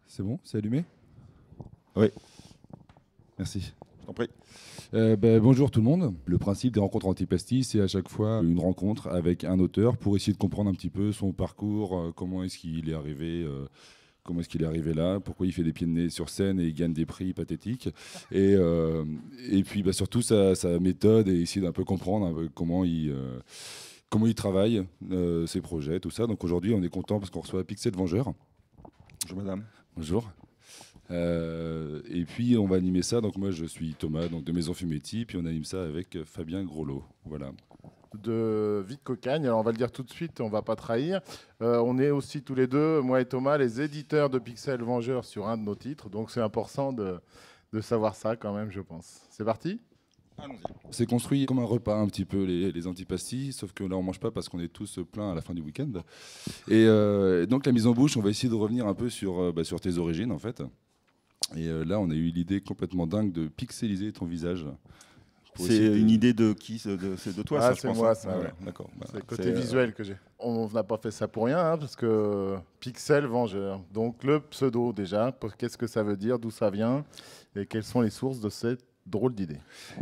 C'est bon, c'est allumé? Oui, Merci. je t'en prie. Bonjour tout le monde. Le principe des rencontres Antipasti, c'est à chaque fois une rencontre avec un auteur pour essayer de comprendre un petit peu son parcours, comment est-ce qu'il est arrivé, là, pourquoi il fait des pieds de nez sur scène et il gagne des prix pathétiques. Et puis surtout sa méthode et essayer d'un peu comprendre un peu comment il travaille, ses projets, tout ça. Donc aujourd'hui, on est content parce qu'on reçoit Pixel Vengeur. Bonjour madame. Bonjour. Et puis on va animer ça. Donc moi je suis Thomas donc de Maison Fumetti, puis on anime ça avec Fabien Groslot. Voilà. De Vie de Cocagne. Alors on va le dire tout de suite, on va pas trahir. On est aussi tous les deux, moi et Thomas, les éditeurs de Pixel Vengeur sur un de nos titres. Donc c'est important de savoir ça quand même, je pense. C'est parti ? Allons-y. C'est construit comme un repas un petit peu les antipastis, sauf que là on mange pas parce qu'on est tous pleins à la fin du week-end. Et donc la mise en bouche, on va essayer de revenir un peu sur tes origines en fait. Et là on a eu l'idée complètement dingue de pixeliser ton visage. C'est une idée de qui? C'est de toi, ça, je c'est pense. moi, Hein. ça, ouais. D'accord. C'est le côté visuel que j'ai. On n'a pas fait ça pour rien, hein, parce que Pixel Vengeur. Donc le pseudo déjà, qu'est-ce que ça veut dire, d'où ça vient, et quelles sont les sources de cette drôle d'idée?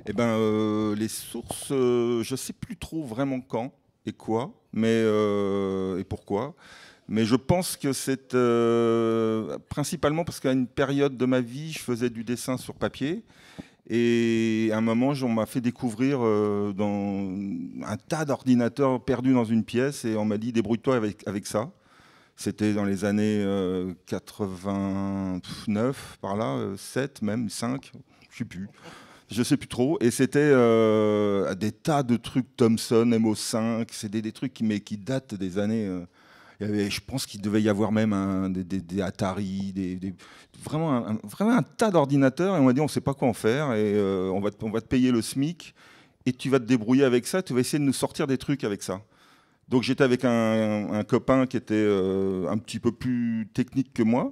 Eh ben, les sources, je sais plus trop vraiment quand et quoi, mais et pourquoi. Mais je pense que c'est principalement parce qu'à une période de ma vie, je faisais du dessin sur papier. Et à un moment, on m'a fait découvrir dans un tas d'ordinateurs perdus dans une pièce et on m'a dit débrouille-toi avec ça. C'était dans les années 89, par là, 7 même, 5, je sais plus trop. Et c'était des tas de trucs Thomson, MO5, c'est des trucs qui datent des années... je pense qu'il devait y avoir même des Atari, vraiment un tas d'ordinateurs. Et on m'a dit, on ne sait pas quoi en faire. Et on va te payer le SMIC. Et tu vas te débrouiller avec ça. Tu vas essayer de nous sortir des trucs avec ça. Donc j'étais avec un copain qui était un petit peu plus technique que moi.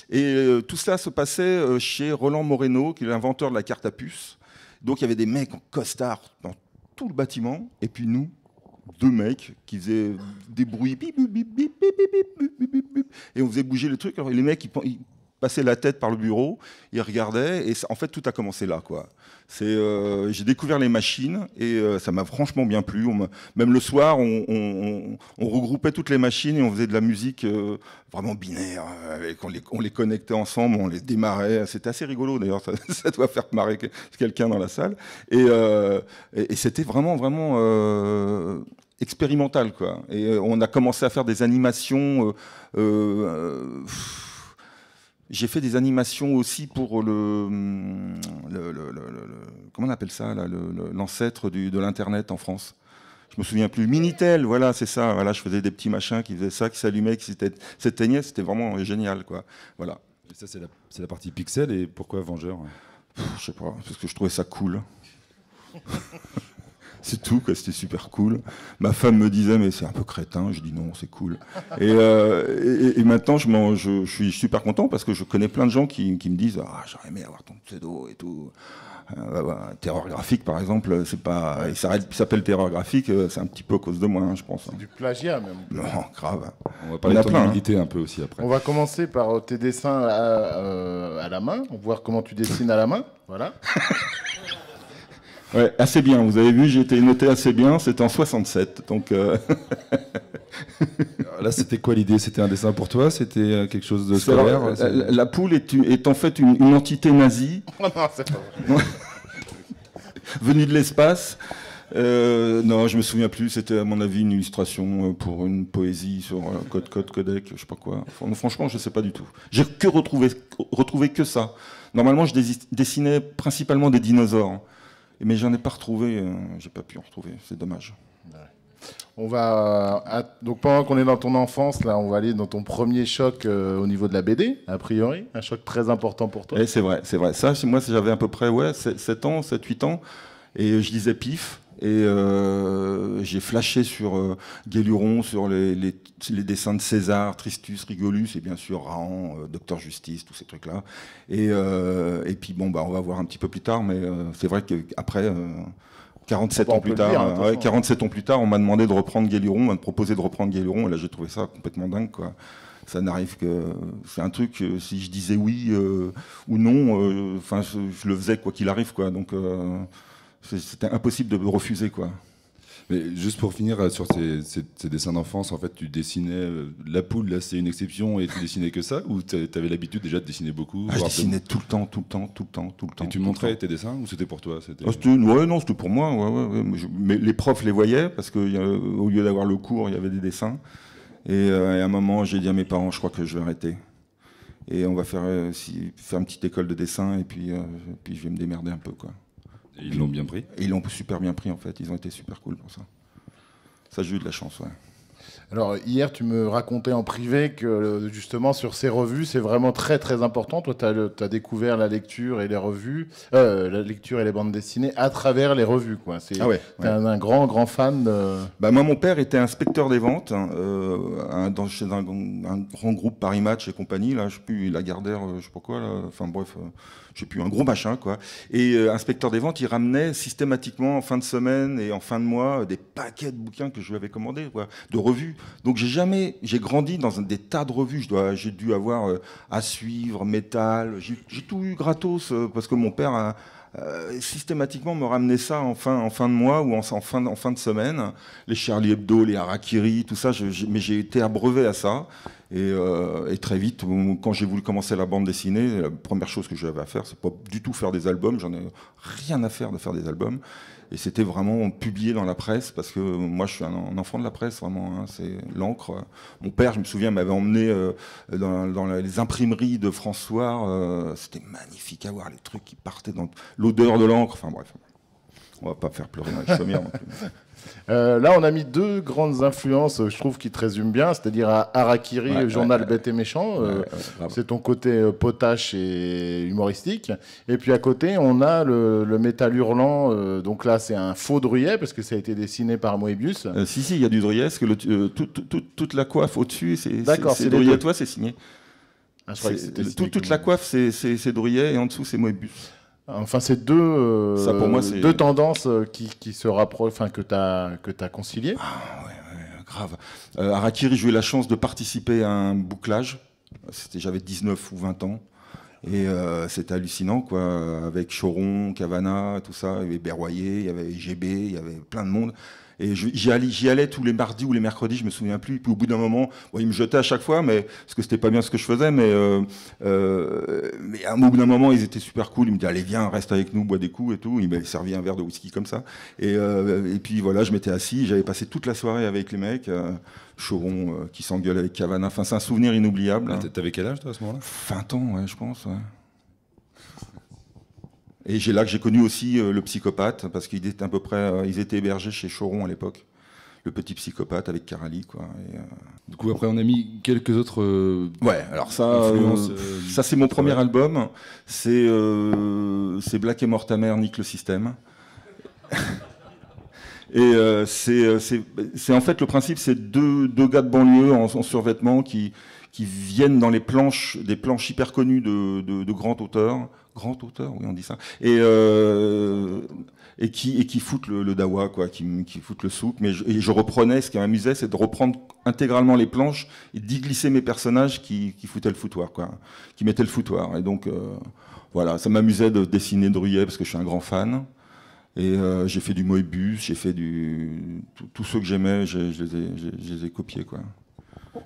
Et tout cela se passait chez Roland Moreno, qui est l'inventeur de la carte à puce. Donc il y avait des mecs en costard dans tout le bâtiment. Et puis nous, deux mecs qui faisaient des bruits bip, bip, bip, bip, bip, bip, bip, bip, bip, et on faisait bouger les trucs. Alors les mecs ils passaient la tête par le bureau, ils regardaient et en fait tout a commencé là quoi. J'ai découvert les machines et ça m'a franchement bien plu. Même le soir on regroupait toutes les machines et on faisait de la musique vraiment binaire. On les connectait ensemble, on les démarrait. C'était assez rigolo d'ailleurs. Ça doit faire marrer quelqu'un dans la salle. Et c'était vraiment expérimental quoi. Et on a commencé à faire des animations. J'ai fait des animations aussi pour comment on appelle ça là, l'ancêtre de l'internet en France. Je me souviens plus. Minitel, voilà, c'est ça. Voilà, je faisais des petits machins qui faisaient ça, qui s'allumaient, qui s'éteignaient. C'était vraiment génial quoi. Voilà. Et ça c'est la partie pixel. Et pourquoi Vengeur? Je sais pas, parce que je trouvais ça cool. C'est tout, quoi. C'était super cool. Ma femme me disait, mais c'est un peu crétin. Je dis non, c'est cool. Et maintenant, je suis super content parce que je connais plein de gens qui me disent, ah, j'aurais aimé avoir ton pseudo et tout. Terreur graphique, par exemple, c'est pas. Il s'appelle Terreur graphique, c'est un petit peu à cause de moi, hein, je pense. C'est du plagiat même. Non, grave. On va parler de ton humilité un peu aussi après. On va commencer par tes dessins à la main. On va voir comment tu dessines à la main. Voilà. Ouais, assez bien. Vous avez vu, j'ai été noté assez bien. C'était en 67. Donc là, c'était quoi l'idée? C'était un dessin pour toi? C'était quelque chose de scolaire? La poule est en fait une entité nazie. Non, c'est pas vrai. Venue de l'espace. Non, je me souviens plus. C'était à mon avis une illustration pour une poésie sur codec, je sais pas quoi. Franchement, je sais pas du tout. J'ai que retrouvé que ça. Normalement, je dessinais principalement des dinosaures. Mais j'en ai pas retrouvé, j'ai pas pu en retrouver, c'est dommage. On va donc pendant qu'on est dans ton enfance, là, on va aller dans ton premier choc au niveau de la BD, a priori, un choc très important pour toi. Et c'est vrai. Ça, moi, j'avais à peu près 7 ans, 7-8 ans, et je lisais Pif, et j'ai flashé sur Guéluron, sur les dessins de César, Tristus, Rigolus, et bien sûr Rahan, Docteur Justice, tous ces trucs-là. Et puis bon, on va voir un petit peu plus tard, mais c'est vrai qu'après, 47 ans plus tard, 47 ans plus tard, on m'a demandé de reprendre Guéluron, on m'a proposé de reprendre Guéluron, et là j'ai trouvé ça complètement dingue, quoi. Ça n'arrive que... C'est un truc, si je disais oui ou non, enfin, je le faisais quoi qu'il arrive, quoi. Donc, c'était impossible de me refuser, quoi. Mais juste pour finir sur ces dessins d'enfance, en fait, tu dessinais la poule, là, c'est une exception, et tu dessinais que ça, ou tu avais l'habitude déjà de dessiner beaucoup? Je dessinais tout le temps, tout le temps, tout le temps, tout le temps. Et tu montrais tes dessins, ou c'était pour toi? Ouais, non, c'était pour moi. Ouais. Mais les profs les voyaient, parce qu'au lieu d'avoir le cours, il y avait des dessins. Et à un moment, j'ai dit à mes parents, je crois que je vais arrêter. Et on va faire une petite école de dessin, et puis je vais me démerder un peu, quoi. Et ils l'ont bien pris? Et ils l'ont super bien pris, en fait. Ils ont été super cool pour ça. Ça, j'ai eu de la chance, ouais. Alors, hier, tu me racontais en privé que, justement, sur ces revues, c'est vraiment très, très important. Toi, tu as découvert la lecture et les revues, la lecture et les bandes dessinées à travers les revues, quoi. Ah ouais. T'es un grand, grand fan de... Bah, moi, mon père était inspecteur des ventes chez un grand groupe Paris Match et compagnie. Là, je sais plus, Lagardère, je sais pas quoi. Là. Enfin, bref, je sais plus, un gros machin, quoi. Et inspecteur des ventes, il ramenait systématiquement en fin de semaine et en fin de mois des paquets de bouquins que je lui avais commandés, quoi, de revues. Donc j'ai grandi dans des tas de revues. J'ai dû avoir À Suivre, Métal. J'ai tout eu gratos parce que mon père systématiquement me ramenait ça en fin de mois ou en fin de semaine. Les Charlie Hebdo, les Harakiri, tout ça. Mais j'ai été abreuvé à ça. Et très vite, quand j'ai voulu commencer la bande dessinée, la première chose que j'avais à faire, c'est pas du tout faire des albums. J'en ai rien à faire de faire des albums. Et c'était vraiment publié dans la presse, parce que moi, je suis un enfant de la presse, vraiment. Hein, c'est l'encre. Mon père, je me souviens, m'avait emmené dans les imprimeries de François. C'était magnifique à voir, les trucs qui partaient dans l'odeur de l'encre. Enfin bref, on va pas faire pleurer dans les chaumières non plus. Là, on a mis deux grandes influences, je trouve, qui te résument bien, c'est-à-dire Harakiri, le journal Bête et Méchant. C'est ton côté potache et humoristique. Et puis à côté, on a le métal hurlant. Donc là, c'est un faux Druyet, parce que ça a été dessiné par Moebius. Si, il y a du Druyet, parce que toute la coiffe au-dessus, c'est Druyet. Toi, c'est signé. Ah, toute la coiffe, c'est Druyet, et en dessous, c'est Moebius. Enfin, c'est deux tendances qui se rapprochent, enfin, que tu as conciliées. Ah, ouais, grave. Harakiri, j'ai eu la chance de participer à un bouclage. J'avais 19 ou 20 ans. Et c'était hallucinant, quoi. Avec Choron, Cavana, tout ça. Il y avait Berroyer, il y avait GB, il y avait plein de monde. Et j'y allais tous les mardis ou les mercredis, je me souviens plus. Et puis au bout d'un moment, il me jetait à chaque fois, parce que c'était pas bien ce que je faisais, mais au bout d'un moment, ils étaient super cool. Ils me disaient, allez, viens, reste avec nous, bois des coups et tout. Ils m'avaient servi un verre de whisky comme ça. Et puis voilà, je m'étais assis, j'avais passé toute la soirée avec les mecs. Choron qui s'engueule avec Cavana. Enfin, c'est un souvenir inoubliable. Hein. T'avais quel âge, toi, à ce moment-là? 20 ans, ouais, je pense, ouais. Et là que j'ai connu aussi le psychopathe, parce qu'ils étaient à peu près, ils étaient hébergés chez Choron à l'époque. Le petit psychopathe avec Karali, quoi. Du coup, après, on a mis quelques autres. Ouais, alors ça, ça c'est mon premier album. C'est Black et Mortimer nique le système. Et c'est en fait le principe, c'est deux gars de banlieue en survêtement qui viennent dans des planches hyper connues de grands auteurs. Grand auteur, oui, on dit ça. Et qui foutent le dawa, quoi, qui foutent le souk. Mais je reprenais, ce qui m'amusait, c'est de reprendre intégralement les planches et d'y glisser mes personnages qui foutaient le foutoir, quoi, qui mettaient le foutoir. Et donc, voilà, ça m'amusait de dessiner Druyet parce que je suis un grand fan. Et j'ai fait du Moebius, j'ai fait tous ceux que j'aimais, je les ai copiés, quoi.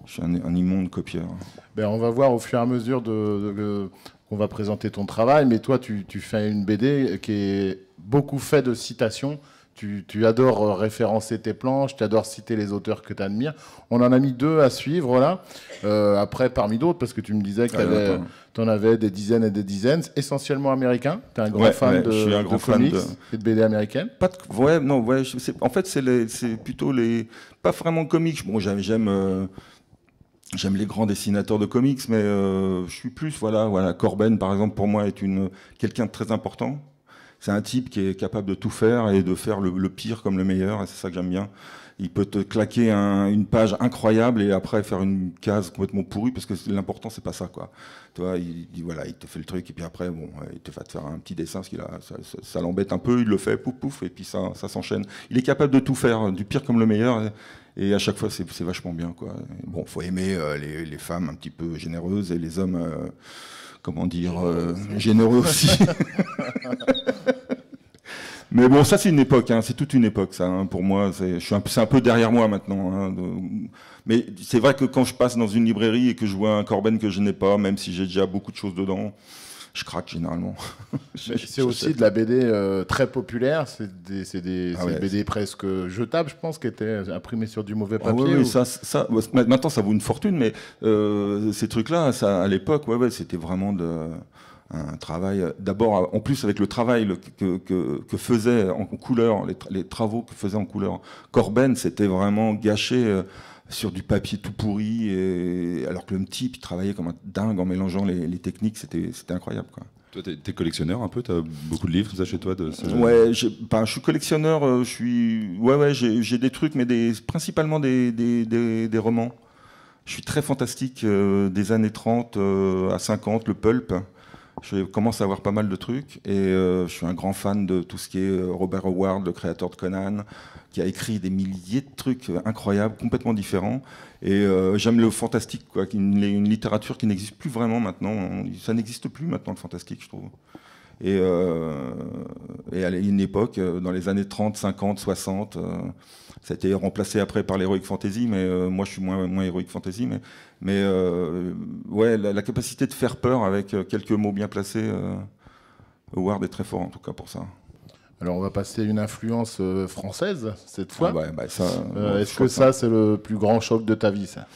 Je suis un immonde copieur. Ben, on va voir au fur et à mesure qu'on va présenter ton travail, mais toi, tu fais une BD qui est beaucoup fait de citations. Tu adores référencer tes planches, tu adores citer les auteurs que tu admires. On en a mis deux à suivre, là. Après, parmi d'autres, parce que tu me disais que tu en avais des dizaines et des dizaines, essentiellement américains. Tu es un grand fan de comics et de BD américaines. En fait, c'est plutôt les... Pas vraiment comics. Bon, j'aime les grands dessinateurs de comics, mais je suis plus, voilà. Corben, par exemple, pour moi, est quelqu'un de très important. C'est un type qui est capable de tout faire et de faire le pire comme le meilleur, et c'est ça que j'aime bien. il peut te claquer une page incroyable et après faire une case complètement pourrie, parce que l'important, c'est pas ça, quoi. Tu vois, il te fait le truc, et puis après, bon, il te va te faire un petit dessin, parce ça l'embête un peu, il le fait, pouf, pouf, et puis ça s'enchaîne. Il est capable de tout faire, du pire comme le meilleur, et à chaque fois, c'est vachement bien, quoi. Bon, faut aimer les femmes un petit peu généreuses, et les hommes, comment dire, généreux aussi. Mais bon, ça c'est une époque, hein, c'est toute une époque, ça. Hein, pour moi, c'est un peu derrière moi maintenant. Hein, mais c'est vrai que quand je passe dans une librairie et que je vois un Corben que je n'ai pas, même si j'ai déjà beaucoup de choses dedans, je craque généralement. C'est aussi de la BD très populaire. C'est des BD presque jetables, je pense, qui étaient imprimés sur du mauvais papier. Oui, maintenant ça vaut une fortune, mais ces trucs-là, à l'époque, c'était vraiment un travail, d'abord en plus avec le travail que faisait en couleur, les travaux que faisait en couleur Corben, c'était vraiment gâché sur du papier tout pourri, alors que le type il travaillait comme un dingue en mélangeant les techniques, c'était incroyable, quoi. Toi, t'es collectionneur un peu, t'as beaucoup de livres, ça, chez toi Ouais, je suis collectionneur, j'ai des trucs, mais principalement des romans. Je suis très fantastique, des années 30 à 50, le pulp. Je commence à avoir pas mal de trucs, et je suis un grand fan de tout ce qui est Robert Howard, le créateur de Conan, qui a écrit des milliers de trucs incroyables, complètement différents. Et j'aime le fantastique, quoi, une littérature qui n'existe plus vraiment maintenant. Ça n'existe plus maintenant, le fantastique, je trouve. Et à une époque, dans les années 30, 50, 60, ça a été remplacé après par l'heroic fantasy, mais moi je suis moins heroic fantasy, mais la capacité de faire peur avec quelques mots bien placés, Howard est très fort en tout cas pour ça. Alors on va passer à une influence française cette fois. Est-ce que ça c'est le plus grand choc de ta vie, ça?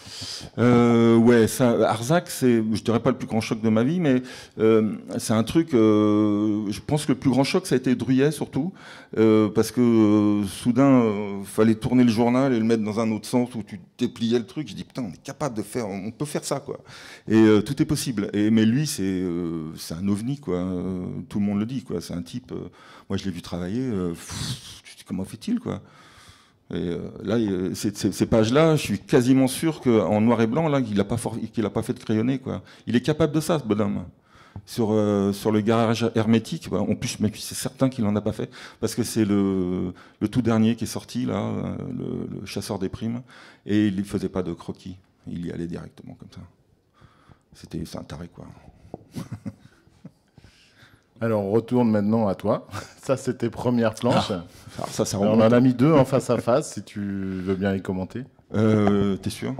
Arzac, je dirais pas le plus grand choc de ma vie, mais c'est un truc. Je pense que le plus grand choc ça a été Druyet surtout, parce que soudain fallait tourner le journal et le mettre dans un autre sens où tu dépliais le truc. Je dis putain, on peut faire ça, quoi. Et tout est possible. Mais lui c'est un ovni, quoi. Tout le monde le dit, quoi. C'est un type. Moi, je l'ai vu travailler. Comment fait-il, quoi? Et là, ces pages-là, je suis quasiment sûr qu'en noir et blanc, là, qu'il n'a pas fait de crayonné, quoi. Il est capable de ça, ce bonhomme. Sur le garage hermétique, en plus, mais c'est certain qu'il n'en a pas fait, parce que c'est le tout dernier qui est sorti, là, le chasseur des primes, et il ne faisait pas de croquis. Il y allait directement, comme ça. C'est un taré, quoi. Alors, on retourne maintenant à toi. Ça, c'est tes premières planches. Ça on en a mis deux en face à face, si tu veux bien les commenter. T'es sûr?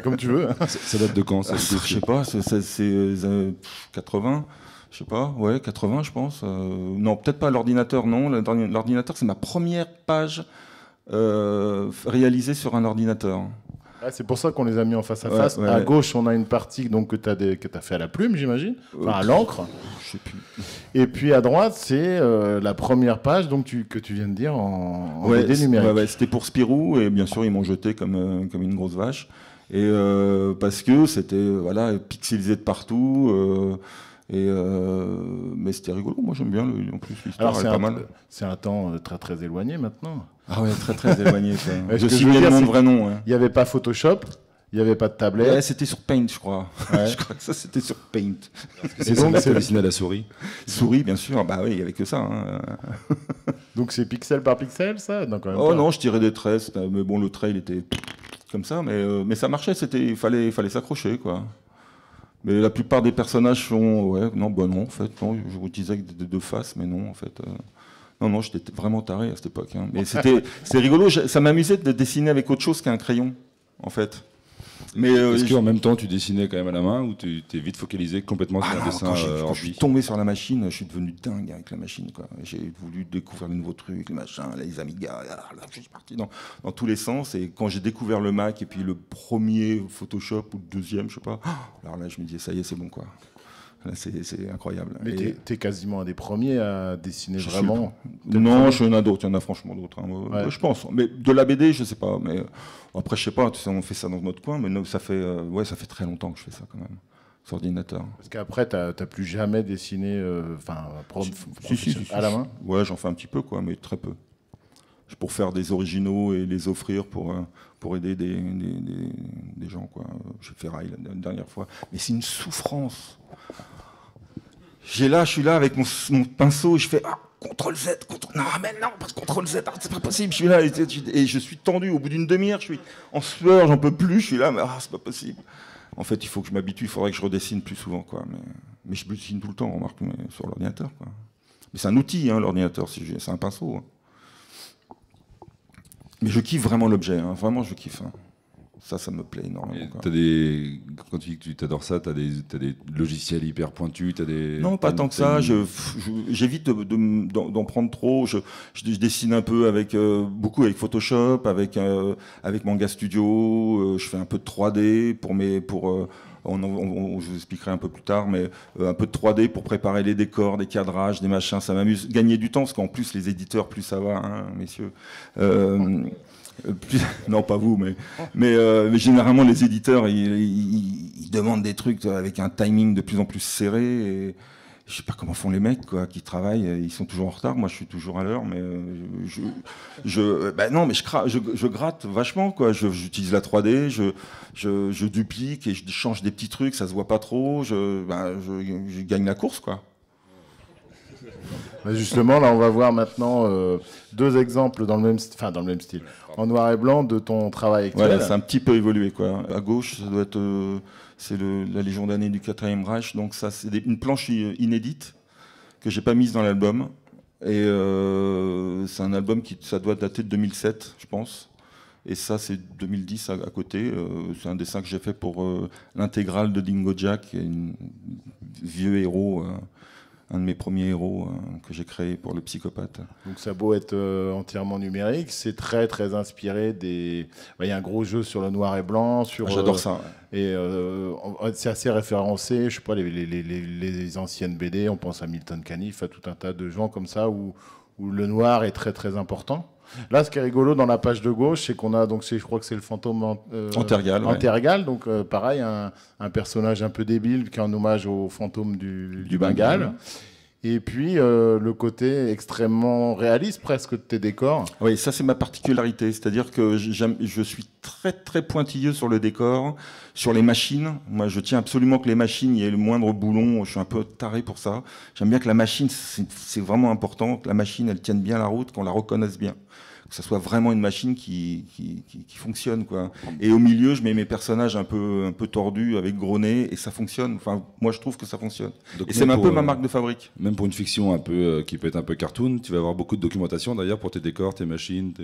Comme tu veux. Ça date de quand, ça? Je sais pas, c'est 80, je sais pas, 80 je pense. Non, peut-être pas l'ordinateur, non. L'ordinateur, c'est ma première page réalisée sur un ordinateur. C'est pour ça qu'on les a mis en face à face. À gauche, on a une partie donc, que tu as fait à la plume, j'imagine, enfin à l'encre. Je sais plus. Et puis à droite, c'est la première page donc, que tu viens de dire en BD numérique. C'était pour Spirou, et bien sûr, ils m'ont jeté comme une grosse vache. Et parce que c'était pixelisé de partout. Mais c'était rigolo, moi j'aime bien, en plus l'histoire est pas mal. C'est un temps très très éloigné maintenant. Ah ouais, très très éloigné. Je signais mon vrai nom. Il n'y avait pas Photoshop, il n'y avait pas de tablette. Ouais, c'était sur Paint, je crois. Ouais. Je crois que ça c'était sur Paint. Et donc c'est dessiné à la souris. Souris, bien sûr. Bah oui, il n'y avait que ça. Hein. Donc c'est pixel par pixel, ça? Non, quand même pas. Non, je tirais des traits, mais bon, le trait il était comme ça, mais ça marchait. Il fallait s'accrocher, quoi. Mais la plupart des personnages sont... non, en fait, non, je disais de face, mais non, en fait... Non, j'étais vraiment taré à cette époque. Hein. Mais c'était rigolo, ça m'amusait de dessiner avec autre chose qu'un crayon, en fait. Est-ce qu'en même temps, tu dessinais quand même à la main, ou tu t'es vite focalisé complètement sur le dessin quand je suis tombé sur la machine, je suis devenu dingue avec la machine, quoi. J'ai voulu découvrir de nouveaux trucs, les machins, les Amiga, je suis parti dans tous les sens. Et quand j'ai découvert le Mac, et puis le premier Photoshop, ou le deuxième, je sais pas, alors là, je me disais, ça y est, c'est bon, quoi. C'est incroyable. Mais t'es quasiment un des premiers à dessiner vraiment. Non, il y en a d'autres, il y en a franchement d'autres. Hein. Je pense. Mais de la BD, je sais pas. Mais après, je sais pas. Tu sais, on fait ça dans notre coin, mais ça fait très longtemps que je fais ça quand même. Sur ordinateur. Parce qu'après, t'as plus jamais dessiné, si, à la main. Ouais, j'en fais un petit peu, quoi, mais très peu. pour faire des originaux et les offrir pour aider des gens, quoi. J'ai fait Rail la dernière fois. Mais c'est une souffrance. Je suis là avec mon pinceau et je fais CTRL Z, non, mais non, parce que CTRL Z, c'est pas possible. Je suis là et je suis tendu. Au bout d'une demi-heure, je suis en sueur, j'en peux plus. Je suis là, mais c'est pas possible. En fait, il faut que je m'habitue. Il faudrait que je redessine plus souvent, quoi. Mais je dessine tout le temps, remarque, mais sur l'ordinateur, quoi. Mais c'est un outil, hein, l'ordinateur. C'est un pinceau. Hein. Mais je kiffe vraiment l'objet. Hein. Vraiment, je kiffe. Hein. Ça me plaît énormément. Quand tu dis que tu t'adores ça, t'as des logiciels hyper pointus, Non, pas tant que ça. J'évite d'en prendre trop. Je dessine un peu beaucoup avec Photoshop, avec Manga Studio. Je fais un peu de 3D je vous expliquerai un peu plus tard, mais un peu de 3D pour préparer les décors, des cadrages, des machins. Ça m'amuse. Gagner du temps, parce qu'en plus les éditeurs, plus ça va, hein, messieurs. Non, pas vous, mais généralement les éditeurs ils demandent des trucs avec un timing de plus en plus serré. Et je sais pas comment font les mecs, quoi, qui travaillent. Ils sont toujours en retard. Moi, je suis toujours à l'heure, mais je gratte vachement, quoi. J'utilise la 3D, je duplique et je change des petits trucs. Ça se voit pas trop. Je gagne la course, quoi. Justement, là, on va voir maintenant deux exemples dans le même style, en noir et blanc de ton travail actuel. Voilà, c'est un petit peu évolué, quoi. À gauche, ça doit être c'est la Légion d'année du 4e Reich, donc ça, c'est une planche inédite que j'ai pas mise dans l'album. Et c'est un album ça doit dater de 2007, je pense. Et ça, c'est 2010 à côté. C'est un dessin que j'ai fait pour l'intégrale de Dingo Jack, un vieux héros. Un de mes premiers héros que j'ai créé pour le Psychopathe. Donc ça a beau être entièrement numérique, c'est très très inspiré des... Il y a un gros jeu sur le noir et blanc. J'adore ça. Et c'est assez référencé, je sais pas, les anciennes BD, on pense à Milton Caniff, à tout un tas de gens comme ça où le noir est très très important. Là, ce qui est rigolo dans la page de gauche, c'est qu'on a, donc je crois que c'est le fantôme Antergal. Ouais. Donc pareil, un personnage un peu débile qui est en hommage au fantôme du Bengale. Et puis le côté extrêmement réaliste presque de tes décors. Oui, ça c'est ma particularité, c'est-à-dire que je suis très très pointilleux sur le décor, sur les machines. Moi, je tiens absolument que les machines, il y ait le moindre boulon. Je suis un peu taré pour ça. J'aime bien que la machine, c'est vraiment important, que la machine, elle tienne bien la route, qu'on la reconnaisse bien. Que ça soit vraiment une machine qui fonctionne, quoi. Et au milieu, je mets mes personnages un peu tordus avec gros nez et ça fonctionne. Enfin, moi, je trouve que ça fonctionne. Donc, et c'est un peu ma marque de fabrique. Même pour une fiction un peu qui peut être un peu cartoon, tu vas avoir beaucoup de documentation d'ailleurs pour tes décors, tes machines.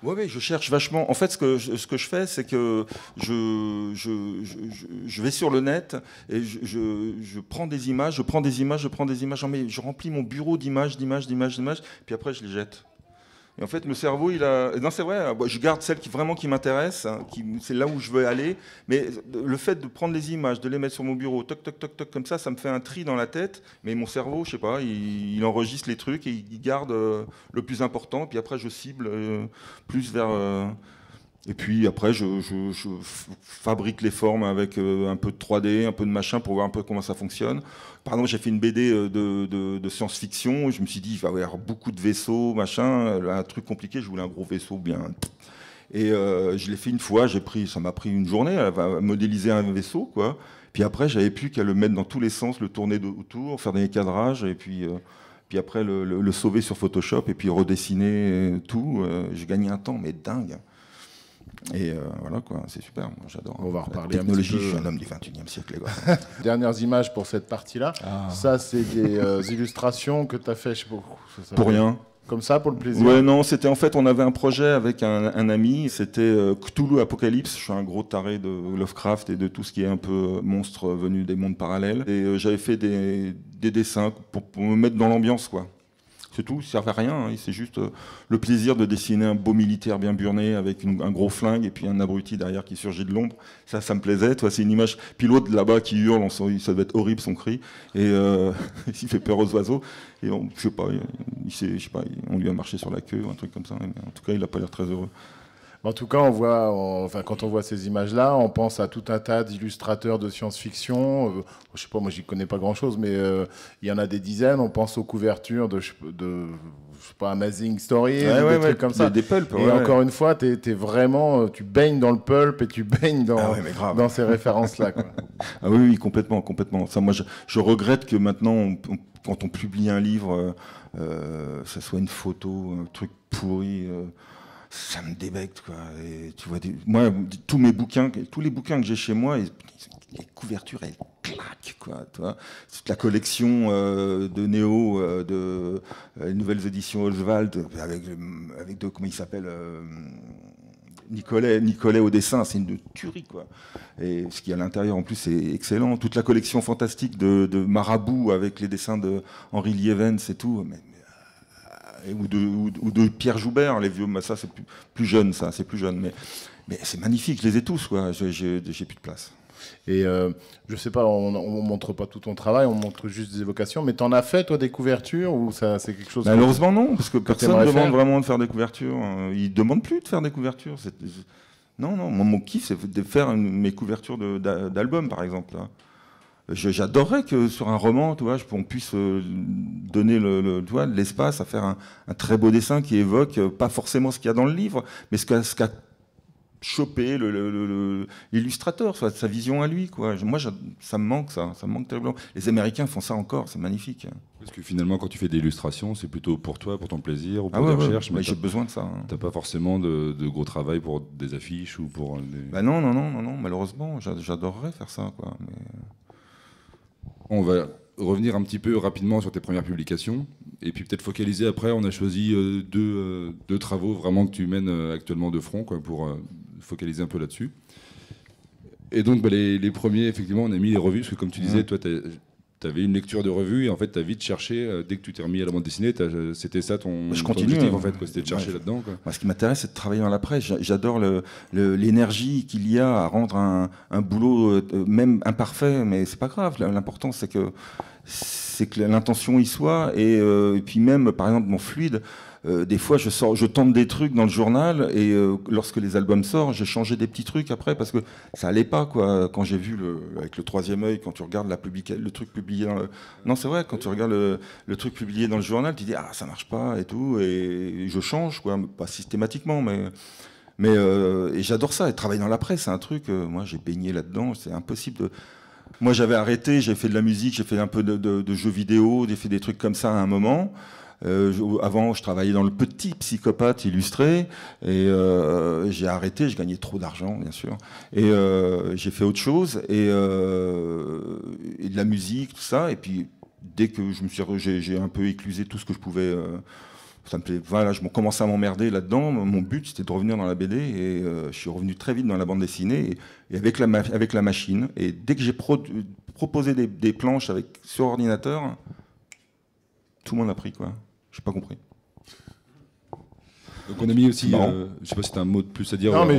Oui, je cherche vachement. En fait, ce que je fais, c'est que je vais sur le net et je prends des images, je remplis mon bureau d'images, puis après je les jette. Et en fait, le cerveau, non, c'est vrai, je garde celles qui m'intéressent, hein, c'est là où je veux aller, mais le fait de prendre les images, de les mettre sur mon bureau, toc, toc, toc, toc, comme ça me fait un tri dans la tête, mais mon cerveau, je sais pas, il enregistre les trucs et il garde le plus important, puis après je cible plus vers... Et puis après, je fabrique les formes avec un peu de 3D, un peu de machin pour voir un peu comment ça fonctionne. Par exemple, j'ai fait une BD de science-fiction. Je me suis dit, il va y avoir beaucoup de vaisseaux, machin. Un truc compliqué, je voulais un gros vaisseau bien. Et je l'ai fait une fois. Ça m'a pris une journée à modéliser un vaisseau, quoi. Puis après, j'avais plus qu'à le mettre dans tous les sens, le tourner autour, faire des cadrages, et puis après le sauver sur Photoshop, et puis redessiner tout. J'ai gagné un temps, mais dingue. Et voilà, quoi, c'est super, moi j'adore. On va reparler un petit peu. Je suis un homme du 21e siècle, les gars. Dernières images pour cette partie-là. Ça, c'est des illustrations que tu as fait, je sais pas. Pour rien. Comme ça, pour le plaisir? Ouais, non, c'était en fait, on avait un projet avec un ami, c'était Cthulhu Apocalypse. Je suis un gros taré de Lovecraft et de tout ce qui est un peu monstre venu des mondes parallèles. Et j'avais fait des dessins pour me mettre dans l'ambiance, quoi. C'est tout, ça ne servait à rien, hein. C'est juste le plaisir de dessiner un beau militaire bien burné avec un gros flingue et puis un abruti derrière qui surgit de l'ombre. Ça me plaisait, toi, c'est une image. Puis l'autre là-bas qui hurle, ça doit être horrible son cri, et il fait peur aux oiseaux. Et je sais pas, on lui a marché sur la queue ou un truc comme ça. Mais en tout cas, il n'a pas l'air très heureux. En tout cas, quand on voit ces images-là, on pense à tout un tas d'illustrateurs de science-fiction. Je sais pas, moi, j'y connais pas grand-chose, mais il y en a des dizaines. On pense aux couvertures de je sais pas, Amazing Story, des trucs comme ça. Des pulps. Et encore une fois, tu baignes dans le pulp et tu baignes dans ces références-là, quoi. Ah oui, complètement, complètement. Ça, moi, je regrette que maintenant, quand on publie un livre, ça soit une photo, un truc pourri. Ça me débecte, quoi. Et tu vois, moi, tous les bouquins que j'ai chez moi, les couvertures, elles claquent, quoi. Tu vois, toute la collection de Néo, les nouvelles éditions Oswald, avec comment il s'appelle, Nicolet au dessin, c'est une tuerie, quoi. Et ce qu'il y a à l'intérieur, en plus, c'est excellent. Toute la collection fantastique de Marabout avec les dessins de Henry Lievens et tout. Ou de Pierre Joubert, les vieux, ça c'est plus jeune, c'est plus jeune, mais c'est magnifique, je les ai tous, quoi. J'ai plus de place. Et je sais pas, on montre pas tout ton travail, on montre juste des évocations, mais t'en as fait, toi, des couvertures, ou ça, c'est quelque chose... Malheureusement non, parce que personne ne demande vraiment de faire des couvertures. Ils ne demandent plus de faire des couvertures. Non, mon kiff, c'est de faire mes couvertures d'albums, par exemple, là. J'adorerais que sur un roman, tu vois, on puisse donner l'espace à faire un très beau dessin qui évoque pas forcément ce qu'il y a dans le livre, mais ce qu'a chopé l'illustrateur, soit sa vision à lui, quoi. Moi, ça me manque, ça me manque terriblement. Les Américains font ça encore, c'est magnifique. Parce que finalement, quand tu fais des illustrations, c'est plutôt pour toi, pour ton plaisir, ou pour tes recherches. Mais j'ai besoin de ça. T'as pas forcément de gros travail pour des affiches ou pour... Non, malheureusement, j'adorerais faire ça, quoi. Mais... On va revenir un petit peu rapidement sur tes premières publications et puis peut-être focaliser après. On a choisi deux travaux vraiment que tu mènes actuellement de front, quoi, pour focaliser un peu là-dessus. Et donc les premiers, effectivement, on a mis les revues, parce que comme tu disais, toi, tu avais une lecture de revue et en fait, tu as vite cherché, dès que tu t'es remis à la bande dessinée, c'était ça ton objectif, en fait, c'était de chercher là-dedans, quoi. Moi, ce qui m'intéresse, c'est de travailler dans la presse. J'adore l'énergie qu'il y a à rendre un boulot, même imparfait, mais c'est pas grave. L'important, c'est que l'intention y soit, et puis même, par exemple, mon fluide. Des fois, je tente des trucs dans le journal et lorsque les albums sortent, j'ai changé des petits trucs après parce que ça allait pas, quoi. Quand j'ai vu avec le troisième œil, quand tu regardes le truc publié dans le... Non, c'est vrai, quand tu regardes le truc publié dans le journal, tu dis ah ça marche pas et tout, et je change, quoi, pas systématiquement, mais et j'adore ça. Et travailler dans la presse, c'est un truc. Moi, j'ai baigné là-dedans, c'est impossible de... Moi, j'avais arrêté, j'ai fait de la musique, j'ai fait un peu de jeux vidéo, j'ai fait des trucs comme ça à un moment. Avant, je travaillais dans le Petit Psychopathe illustré et j'ai arrêté. Je gagnais trop d'argent, bien sûr, et j'ai fait autre chose et de la musique, tout ça. Et puis dès que j'ai un peu éclusé tout ce que je pouvais. Ça me plaît. Voilà, je commençais à m'emmerder là-dedans. Mon but, c'était de revenir dans la BD et je suis revenu très vite dans la bande dessinée et avec la machine. Et dès que j'ai proposé des planches sur ordinateur, tout le monde a pris, quoi. J'ai pas compris. Donc on a mis aussi, je sais pas si t'as un mot de plus à dire. Non, mais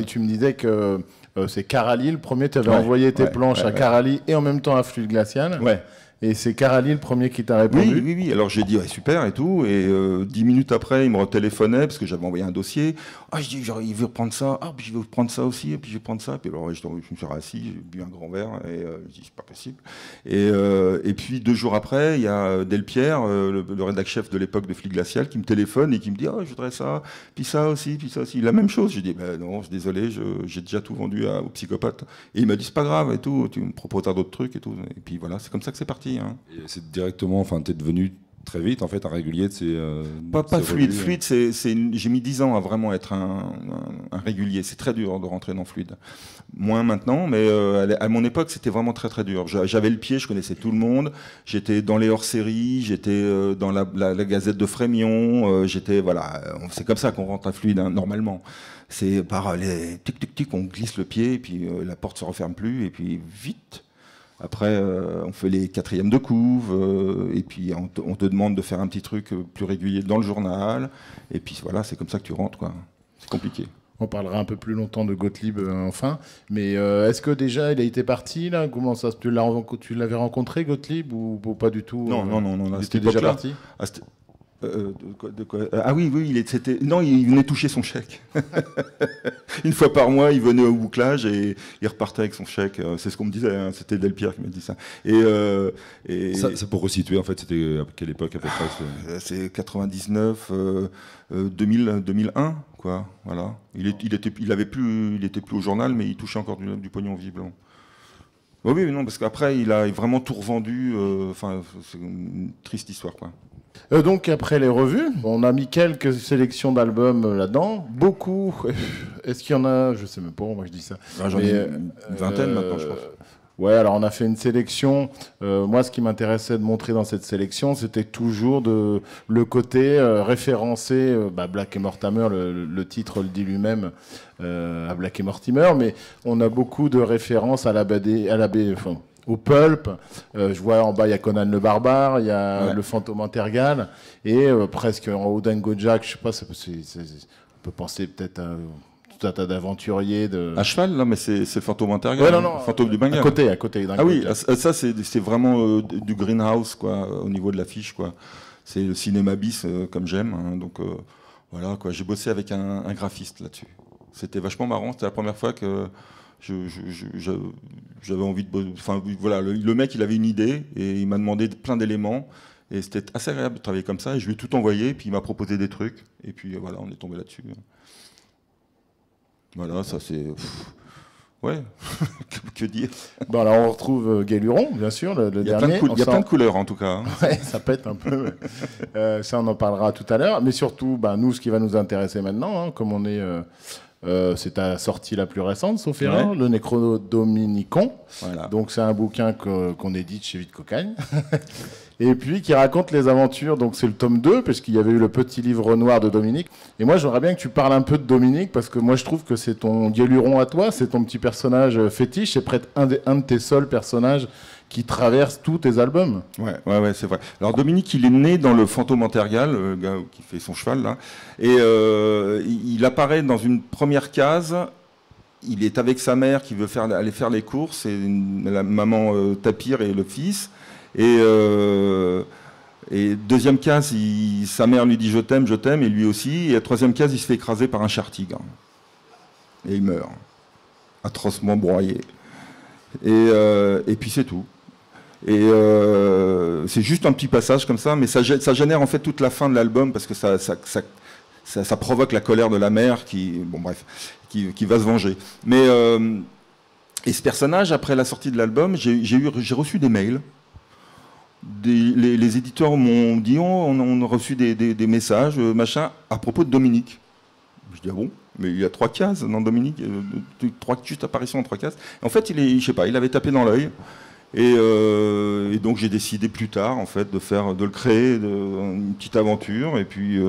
tu me disais que c'est Carali, le premier, tu avais envoyé tes planches à Carali et en même temps à Fluide Glacial. Ouais. Et c'est Carali le premier qui t'a répondu. Oui. Alors j'ai dit ouais, super et tout. Et 10 minutes après, il me retéléphonnait parce que j'avais envoyé un dossier. Ah, je dis genre, il veut prendre ça. Ah, puis je veux prendre ça aussi. Et puis je vais prendre ça. Et puis alors je me suis rassis, j'ai bu un grand verre et je dis c'est pas possible. Et puis 2 jours après, il y a Delpierre, le rédac chef de l'époque de Fluide Glacial, qui me téléphone et qui me dit ah, je voudrais ça, puis ça aussi, puis ça aussi. La même chose. J'ai dit ben non, je suis désolé, j'ai déjà tout vendu au psychopathe. Et il m'a dit c'est pas grave et tout. Tu me proposeras d'autres trucs et tout. Et puis voilà, c'est comme ça que c'est parti. Hein. Et c'est directement, enfin, t'es devenu très vite en fait un régulier de ces. Pas Fluide. Fluide, j'ai mis 10 ans à vraiment être un régulier. C'est très dur de rentrer dans Fluide. Moins maintenant, mais à mon époque, c'était vraiment très très dur. J'avais le pied, je connaissais tout le monde. J'étais dans les hors-séries, j'étais dans la Gazette de Frémion. Voilà, c'est comme ça qu'on rentre à Fluide, hein, normalement. C'est par les tic-tic-tic, on glisse le pied et puis la porte se referme plus et puis vite. Après, on fait les 4e de couve, et puis on te demande de faire un petit truc plus régulier dans le journal, et puis voilà, c'est comme ça que tu rentres, quoi. C'est compliqué. On parlera un peu plus longtemps de Gottlieb enfin, mais est-ce que déjà il a été parti là? Comment ça, tu l'avais rencontré Gottlieb ou pas du tout? Non. Il était déjà parti. De quoi Ah oui, non, il venait toucher son chèque. Une fois par mois, il venait au bouclage et il repartait avec son chèque. C'est ce qu'on me disait, hein. C'était Delpierre qui m'a dit ça. Ça, pour resituer, en fait, c'était à quelle époque à peu près? C'est 99, 2000, 2001, quoi. Voilà. Il était plus au journal, mais il touchait encore du pognon visiblement. Oui, non, parce qu'après, il a vraiment tout revendu. Enfin, c'est une triste histoire, quoi. Donc après les revues, on a mis quelques sélections d'albums là-dedans. Beaucoup. Est-ce qu'il y en a? Je sais même pas, moi je dis ça. J'en ai une vingtaine maintenant, je pense. Ouais, alors on a fait une sélection. Moi, ce qui m'intéressait de montrer dans cette sélection, c'était toujours le côté référencé. Black et Mortimer, le titre le dit lui-même, à Black et Mortimer, mais on a beaucoup de références à la BD, au pulp. Je vois en bas, il y a Conan le Barbare, il y a le Fantôme Intergal, et presque en haut d'Ango Jack, je sais pas, on peut penser peut-être à tout un tas d'aventuriers. À cheval, là, mais c'est le Fantôme Intergal, ouais, non, Fantôme du Bengale. À côté Ah oui, ça c'est vraiment du greenhouse, quoi, au niveau de l'affiche, quoi. C'est le cinéma bis, comme j'aime, hein, donc voilà, quoi. J'ai bossé avec un graphiste là-dessus. C'était vachement marrant, c'était la première fois que j'avais envie de... Enfin, voilà, le mec, il avait une idée et il m'a demandé plein d'éléments. Et c'était assez agréable de travailler comme ça. Et je lui ai tout envoyé, puis il m'a proposé des trucs. Et puis voilà, on est tombé là-dessus. Voilà, ça c'est... Ouais, que dire. Bon, alors on retrouve Guéluron, bien sûr, le dernier. Il y a plein de couleurs, en tout cas. Hein. Ouais, ça pète un peu. Ça, on en parlera tout à l'heure. Mais surtout, nous, ce qui va nous intéresser maintenant, hein, comme on est... c'est ta sortie la plus récente, sauf erreur, le Necrodominicon. Voilà. Donc c'est un bouquin qu'on édite chez Vite Cocagne. Et puis qui raconte les aventures, donc c'est le tome 2, puisqu'il y avait eu le petit livre noir de Dominique. Et moi j'aimerais bien que tu parles un peu de Dominique, parce que moi je trouve que c'est ton Guéluron à toi, c'est ton petit personnage fétiche, c'est peut-être un de tes seuls personnages qui traverse tous tes albums. Ouais, c'est vrai. Alors Dominique, il est né dans le Fantôme Intergal, le gars qui fait son cheval là, et il apparaît dans une première case. Il est avec sa mère qui veut aller faire les courses, et la maman Tapir et le fils. Et deuxième case, sa mère lui dit je t'aime, et lui aussi. Et la troisième case, il se fait écraser par un char-tigre. Et il meurt, atrocement broyé. Et puis c'est tout. Et c'est juste un petit passage comme ça, mais ça génère en fait toute la fin de l'album, parce que ça provoque la colère de la mère qui va se venger. Mais et ce personnage, après la sortie de l'album, j'ai reçu des mails. Les éditeurs m'ont dit on a reçu des messages, machin, à propos de Dominique. Je dis ah bon, mais il y a 3 cases dans Dominique, juste apparition en 3 cases. Et en fait, il avait tapé dans l'œil. Et donc j'ai décidé plus tard en fait de le créer, une petite aventure, et puis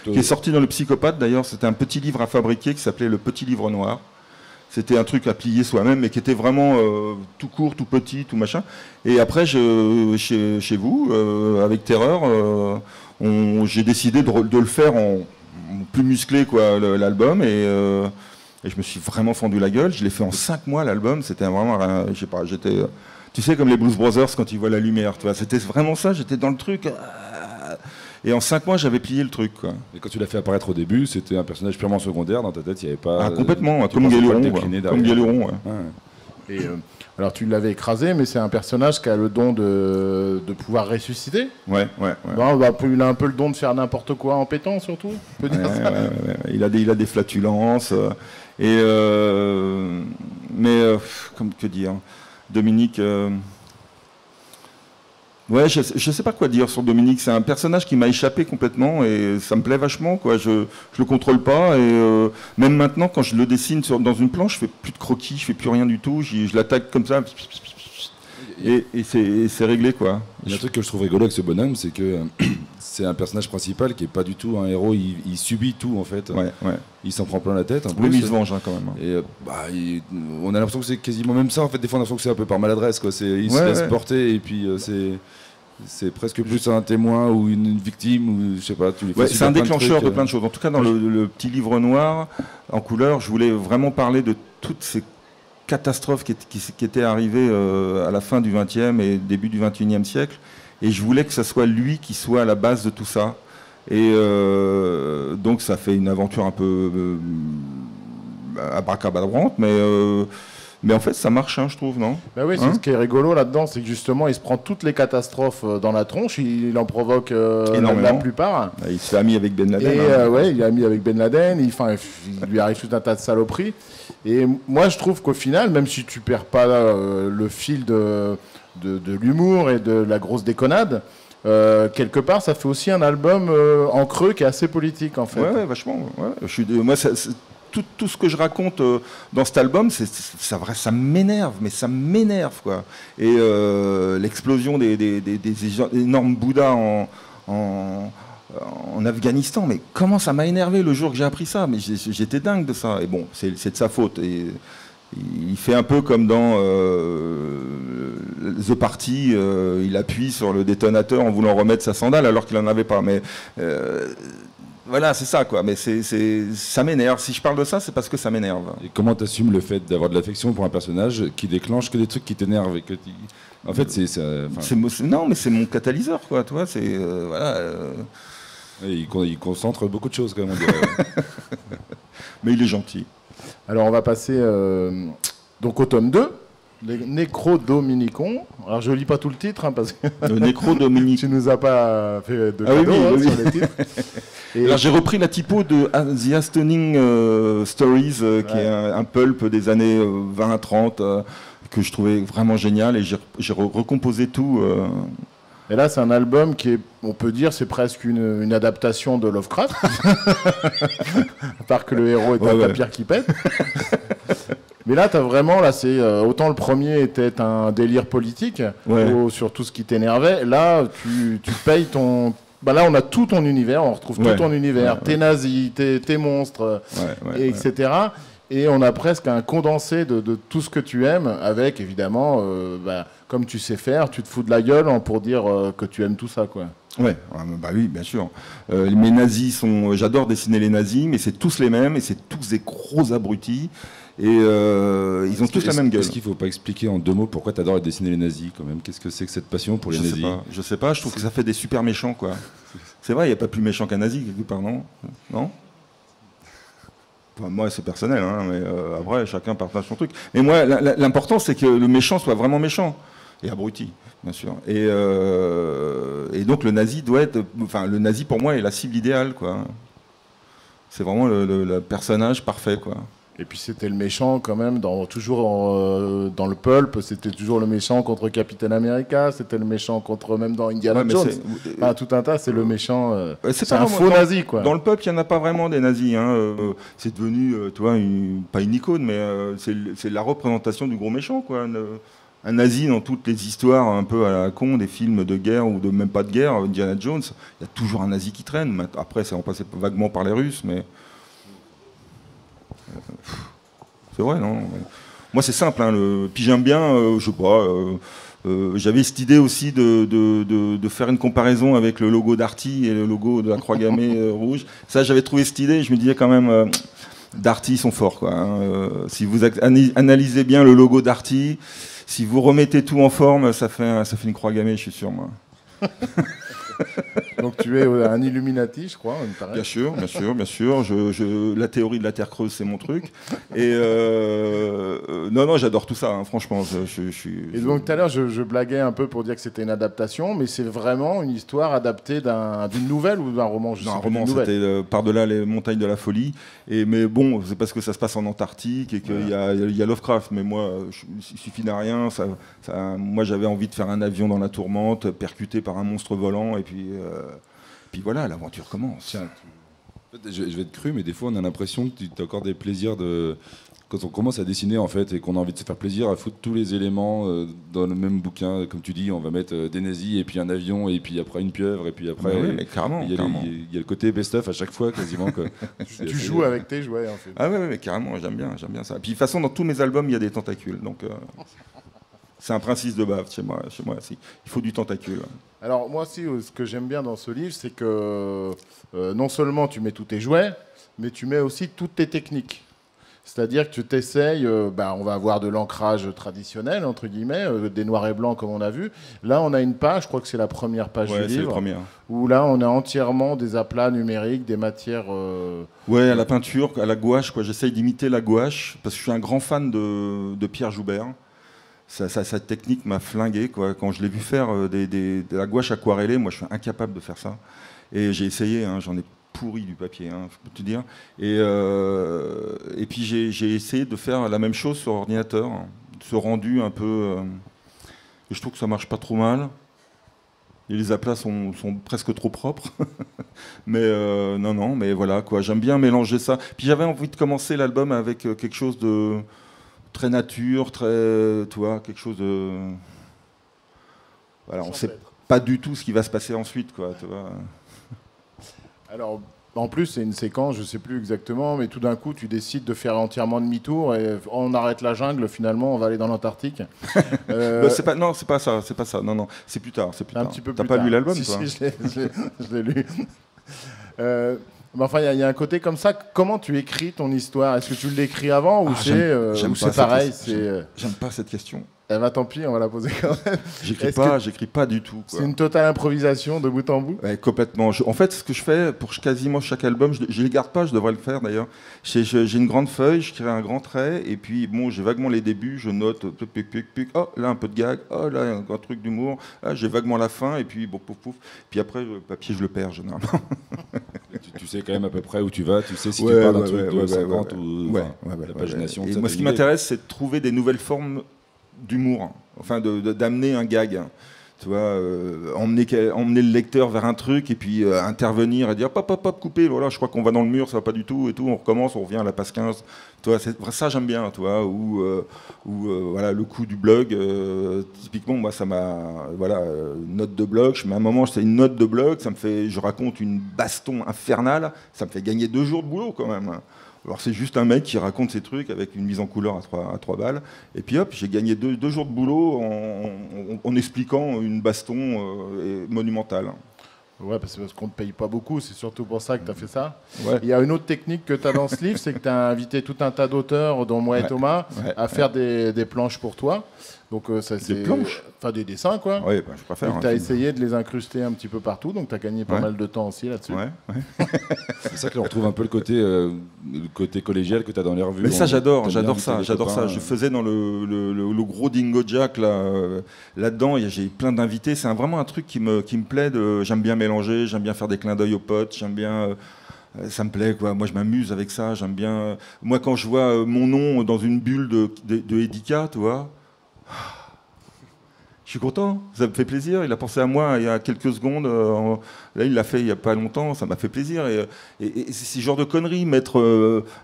qui est sorti dans le Psychopathe d'ailleurs. C'était un petit livre à fabriquer qui s'appelait le Petit Livre Noir. C'était un truc à plier soi-même, mais qui était vraiment tout court, tout petit, tout machin. Et après, chez vous, avec Terreur, j'ai décidé de le faire en plus musclé, quoi, l'album. Et je me suis vraiment fendu la gueule. Je l'ai fait en 5 mois, l'album. C'était vraiment, je sais pas, j'étais... Tu sais, comme les Blues Brothers quand ils voient la lumière. Tu vois, c'était vraiment ça, j'étais dans le truc... Et en 5 mois, j'avais plié le truc, quoi. Et quand tu l'as fait apparaître au début, c'était un personnage purement secondaire. Dans ta tête, il n'y avait pas... Ah, complètement, comme Guéluron. Et alors, tu l'avais écrasé, mais c'est un personnage qui a le don de pouvoir ressusciter. Ouais. Il a un peu le don de faire n'importe quoi en pétant, surtout. On peut dire ça. Ouais. Il a des flatulences. Mais, que dire, Dominique... Ouais, je sais pas quoi dire sur Dominique. C'est un personnage qui m'a échappé complètement et ça me plaît vachement, quoi. Je le contrôle pas et même maintenant, quand je le dessine dans une planche, je fais plus de croquis, je fais plus rien du tout. Je l'attaque comme ça et c'est réglé, quoi. Il y a un truc que je trouve rigolo avec ce bonhomme, c'est que c'est un personnage principal qui est pas du tout un héros. Il subit tout en fait. Ouais. Il s'en prend plein la tête. Oui, mais il se venge quand même. Et on a l'impression que c'est quasiment même ça. En fait, des fois, on a l'impression que c'est un peu par maladresse, quoi. Il se laisse porter et puis c'est presque plus un témoin ou une victime ou je sais pas. C'est un déclencheur de plein de choses. En tout cas, dans le petit livre noir en couleur, je voulais vraiment parler de toutes ces catastrophes qui étaient arrivées à la fin du XXe et début du XXIe siècle. Et je voulais que ce soit lui qui soit à la base de tout ça. Et donc ça fait une aventure un peu abracadabrante, mais en fait ça marche, hein, je trouve, non? Bah oui, ce qui est rigolo là-dedans, c'est que justement, il se prend toutes les catastrophes dans la tronche, il en provoque la plupart. Il se fait ami avec Ben Laden. Et ouais, il est ami avec Ben Laden, il lui arrive tout un tas de saloperies. Et moi, je trouve qu'au final, même si tu perds pas le fil de l'humour et de la grosse déconnade, quelque part, ça fait aussi un album en creux qui est assez politique, en fait. Ouais, vachement. Ouais. Moi, tout ce que je raconte dans cet album, ça m'énerve, mais ça m'énerve, quoi. Et l'explosion des énormes Bouddhas en Afghanistan, mais comment ça m'a énervé le jour que j'ai appris ça. Mais j'étais dingue de ça. Et bon, c'est de sa faute. Et il fait un peu comme dans The Party, il appuie sur le détonateur en voulant remettre sa sandale alors qu'il n'en avait pas. Mais voilà, c'est ça, quoi. Mais ça m'énerve. Si je parle de ça, c'est parce que ça m'énerve. Et comment t'assumes le fait d'avoir de l'affection pour un personnage qui déclenche que des trucs qui t'énervent et que en fait, non, mais c'est mon catalyseur, quoi. Tu vois, c'est voilà. Il concentre beaucoup de choses, quand même. On dirait. Mais il est gentil. Alors, on va passer donc au tome 2. Les Nécrodominicons. Alors, je lis pas tout le titre, hein, parce que le Nécrodominique. Tu nous as pas fait de cadeau oui. sur les titres. Et alors, j'ai repris la typo de The Astounding Stories, qui est un pulp des années 20-30, que je trouvais vraiment génial, et j'ai recomposé tout. Et là, c'est un album qui est, on peut dire, c'est presque une adaptation de Lovecraft, à part que le héros est un tapir qui pète. Mais là, c'est autant le premier était un délire politique sur tout ce qui t'énervait. Là, tu payes ton. Bah là, on a tout ton univers, on retrouve tout ton univers, tes nazis, tes monstres, etc. Et on a presque un condensé de tout ce que tu aimes, avec évidemment, comme tu sais faire, tu te fous de la gueule pour dire que tu aimes tout ça, quoi. Ouais, bah oui, bien sûr. Mes nazis j'adore dessiner les nazis, mais c'est tous les mêmes et c'est tous des gros abrutis. Et ils ont tous la même gueule. Est-ce qu'il ne faut pas expliquer en 2 mots pourquoi tu adores dessiner les nazis, quand même? Qu'est-ce que c'est que cette passion pour les nazis? Je sais pas, je trouve que ça fait des super méchants, quoi. C'est vrai, il n'y a pas plus méchant qu'un nazi, quelque part, non? Enfin, moi, c'est personnel, hein, mais après, chacun partage son truc. Mais moi, l'important, c'est que le méchant soit vraiment méchant. Et abruti, bien sûr. Et donc, le nazi doit être... Enfin, le nazi, pour moi, est la cible idéale, quoi. C'est vraiment le personnage parfait, quoi. Et puis c'était le méchant quand même, toujours dans le pulp, c'était toujours le méchant contre Captain America, c'était le méchant contre, même dans Indiana Jones. Enfin, tout un tas, c'est le méchant, c'est un faux nazi, quoi. Dans le pulp, il n'y en a pas vraiment des nazis. Hein. C'est devenu, tu vois, pas une icône, mais c'est la représentation du gros méchant, quoi. Un nazi dans toutes les histoires un peu à la con, des films de guerre ou de même pas de guerre, Indiana Jones, il y a toujours un nazi qui traîne. Après, c'est remplacé vaguement par les Russes, mais... C'est vrai, non? Moi, c'est simple. Hein, puis j'aime bien, je sais pas. J'avais cette idée aussi de faire une comparaison avec le logo Darty et le logo de la Croix gammée rouge. Ça, j'avais trouvé cette idée. Je me disais quand même, Darty, ils sont forts, quoi. Hein. Si vous analysez bien le logo Darty, si vous remettez tout en forme, ça fait une Croix gammée, je suis sûr, moi. Donc tu es un Illuminati, je crois. Bien sûr. La théorie de la Terre creuse, c'est mon truc. Et non, j'adore tout ça, hein, franchement. Et donc tout à l'heure, je blaguais un peu pour dire que c'était une adaptation, mais c'est vraiment une histoire adaptée d'une nouvelle ou d'un roman? Non, un roman, c'était Par-delà les montagnes de la folie. Mais bon, c'est parce que ça se passe en Antarctique et qu'il y a Lovecraft. Mais moi, il suffit d'un rien. Moi, j'avais envie de faire un avion dans la tourmente, percuté par un monstre volant, et puis voilà, l'aventure commence. Tiens, je vais être cru, mais des fois on a l'impression que tu as encore des plaisirs quand on commence à dessiner, en fait, et qu'on a envie de se faire plaisir à foutre tous les éléments dans le même bouquin. Comme tu dis, on va mettre des nazis, et puis un avion, et puis après une pieuvre, et puis après... Oui, mais carrément, il y a le côté best-of à chaque fois, quasiment. Tu joues avec tes jouets, en fait. Ah ouais, mais carrément, j'aime bien ça. Puis de toute façon, dans tous mes albums, il y a des tentacules, donc... C'est un principe de base chez moi. Il faut du tentacule. Alors moi aussi, ce que j'aime bien dans ce livre, c'est que non seulement tu mets tous tes jouets, mais tu mets aussi toutes tes techniques. C'est-à-dire que tu t'essayes, on va avoir de l'ancrage traditionnel, entre guillemets, des noirs et blancs comme on a vu. Là, on a une page, je crois que c'est la première page du livre, où là, on a entièrement des aplats numériques, des matières... Ouais, à la peinture, à la gouache, quoi. J'essaye d'imiter la gouache, parce que je suis un grand fan de Pierre Joubert. Sa technique m'a flingué, quoi. Quand je l'ai vu faire de la gouache aquarellée, moi, je suis incapable de faire ça. Et j'ai essayé, hein, j'en ai pourri du papier, hein, je peux te dire. Et puis j'ai essayé de faire la même chose sur ordinateur, hein, ce rendu un peu... et je trouve que ça marche pas trop mal. Et les aplats sont presque trop propres. Mais non, mais voilà, quoi. J'aime bien mélanger ça. Puis j'avais envie de commencer l'album avec quelque chose de très nature, très... Tu vois, quelque chose de... Voilà, on sait pas du tout ce qui va se passer ensuite, quoi, tu vois. Alors, en plus, c'est une séquence, je ne sais plus exactement, mais tout d'un coup, tu décides de faire entièrement demi-tour et on arrête la jungle, finalement, on va aller dans l'Antarctique. Non, c'est pas ça. Non, c'est plus tard. Un petit peu plus tard. T'as pas lu l'album, toi? Si, je l'ai lu. Mais enfin, il y a un côté comme ça. Comment tu écris ton histoire? Est-ce que tu l'écris avant ou c'est pareil? J'aime pas cette question. Eh ben, tant pis, on va la poser quand même. J'écris pas du tout. C'est une totale improvisation de bout en bout? Ouais, complètement. En fait, ce que je fais pour quasiment chaque album, je ne les garde pas, je devrais le faire d'ailleurs. J'ai une grande feuille, je crée un grand trait, et puis bon, j'ai vaguement les débuts, je note, oh là un peu de gag, oh là un truc d'humour, j'ai vaguement la fin, et puis bon, pouf, pouf. Puis après, le papier, je le perds généralement. Tu sais quand même à peu près où tu vas, tu sais si tu parles d'un truc de 50 ou la pagination. Moi, ce qui m'intéresse, c'est de trouver des nouvelles formes d'humour, enfin d'amener un gag, tu vois, emmener le lecteur vers un truc et puis intervenir et dire pop, couper, voilà, je crois qu'on va dans le mur, ça va pas du tout et tout, on recommence, on revient à la page 15, tu vois, ça j'aime bien, tu vois, ou voilà, le coup du blog, typiquement, moi ça m'a, voilà, note de blog, je mets un moment, c'est une note de blog, je raconte une baston infernale, ça me fait gagner 2 jours de boulot quand même. Alors c'est juste un mec qui raconte ses trucs avec une mise en couleur à 3 balles. Et puis hop, j'ai gagné 2 jours de boulot en expliquant une baston monumentale. Ouais, parce qu'on ne te paye pas beaucoup, c'est surtout pour ça que tu as fait ça. Ouais. Il y a une autre technique que tu as dans ce livre, c'est que tu as invité tout un tas d'auteurs, dont moi et Thomas, à faire des planches pour toi. Donc ça c'est des planches, enfin des dessins quoi. Oui, je préfère. Tu as essayé de les incruster un petit peu partout, donc tu as gagné pas mal de temps aussi là-dessus. Ouais. C'est ça que l'on retrouve un peu le côté collégial que tu as dans les revues. Mais ça j'adore ça. Je faisais dans le gros Dingo Jack là-dedans, j'ai plein d'invités. C'est vraiment un truc qui me plaît. J'aime bien mélanger, j'aime bien faire des clins d'œil aux potes, j'aime bien. Ça me plaît, quoi. Moi, je m'amuse avec ça. J'aime bien. Moi, quand je vois mon nom dans une bulle de Edika, tu vois. Je suis content, ça me fait plaisir. Il a pensé à moi il y a quelques secondes. Là, il l'a fait il n'y a pas longtemps. Ça m'a fait plaisir. Et c'est ce genre de conneries. Mettre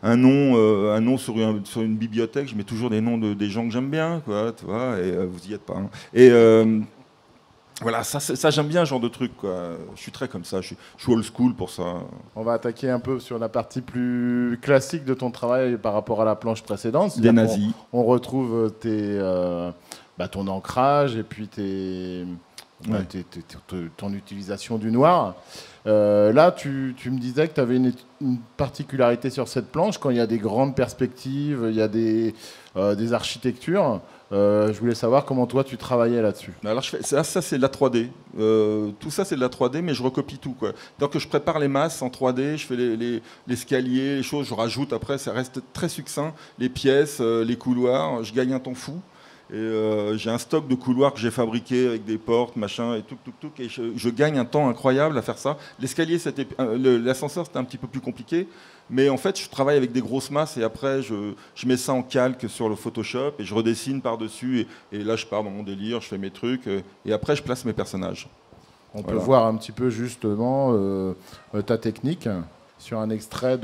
un nom sur une bibliothèque. Je mets toujours des noms des gens que j'aime bien, quoi. Tu vois. Et vous y êtes pas. Hein. Et voilà, ça j'aime bien ce genre de truc, quoi. Je suis très comme ça. Je suis old school pour ça. On va attaquer un peu sur la partie plus classique de ton travail par rapport à la planche précédente. Des nazis. On retrouve ton ancrage et puis ton utilisation du noir. Là, tu me disais que tu avais une particularité sur cette planche quand il y a des grandes perspectives, il y a des architectures. Je voulais savoir comment toi tu travaillais là-dessus. Alors ça c'est de la 3D. Tout ça c'est de la 3D, mais je recopie tout, quoi. Donc je prépare les masses en 3D, je fais l'escalier, les choses, je rajoute après, ça reste très succinct. Les pièces, les couloirs, je gagne un temps fou. Et j'ai un stock de couloirs que j'ai fabriqué avec des portes, machin, et tout, et je gagne un temps incroyable à faire ça. L'escalier, l'ascenseur, c'était un petit peu plus compliqué, mais en fait, je travaille avec des grosses masses et après, je mets ça en calque sur le Photoshop et je redessine par-dessus. Et là, je pars dans mon délire, je fais mes trucs et après, je place mes personnages. On peut voir un petit peu justement ta technique sur un extrait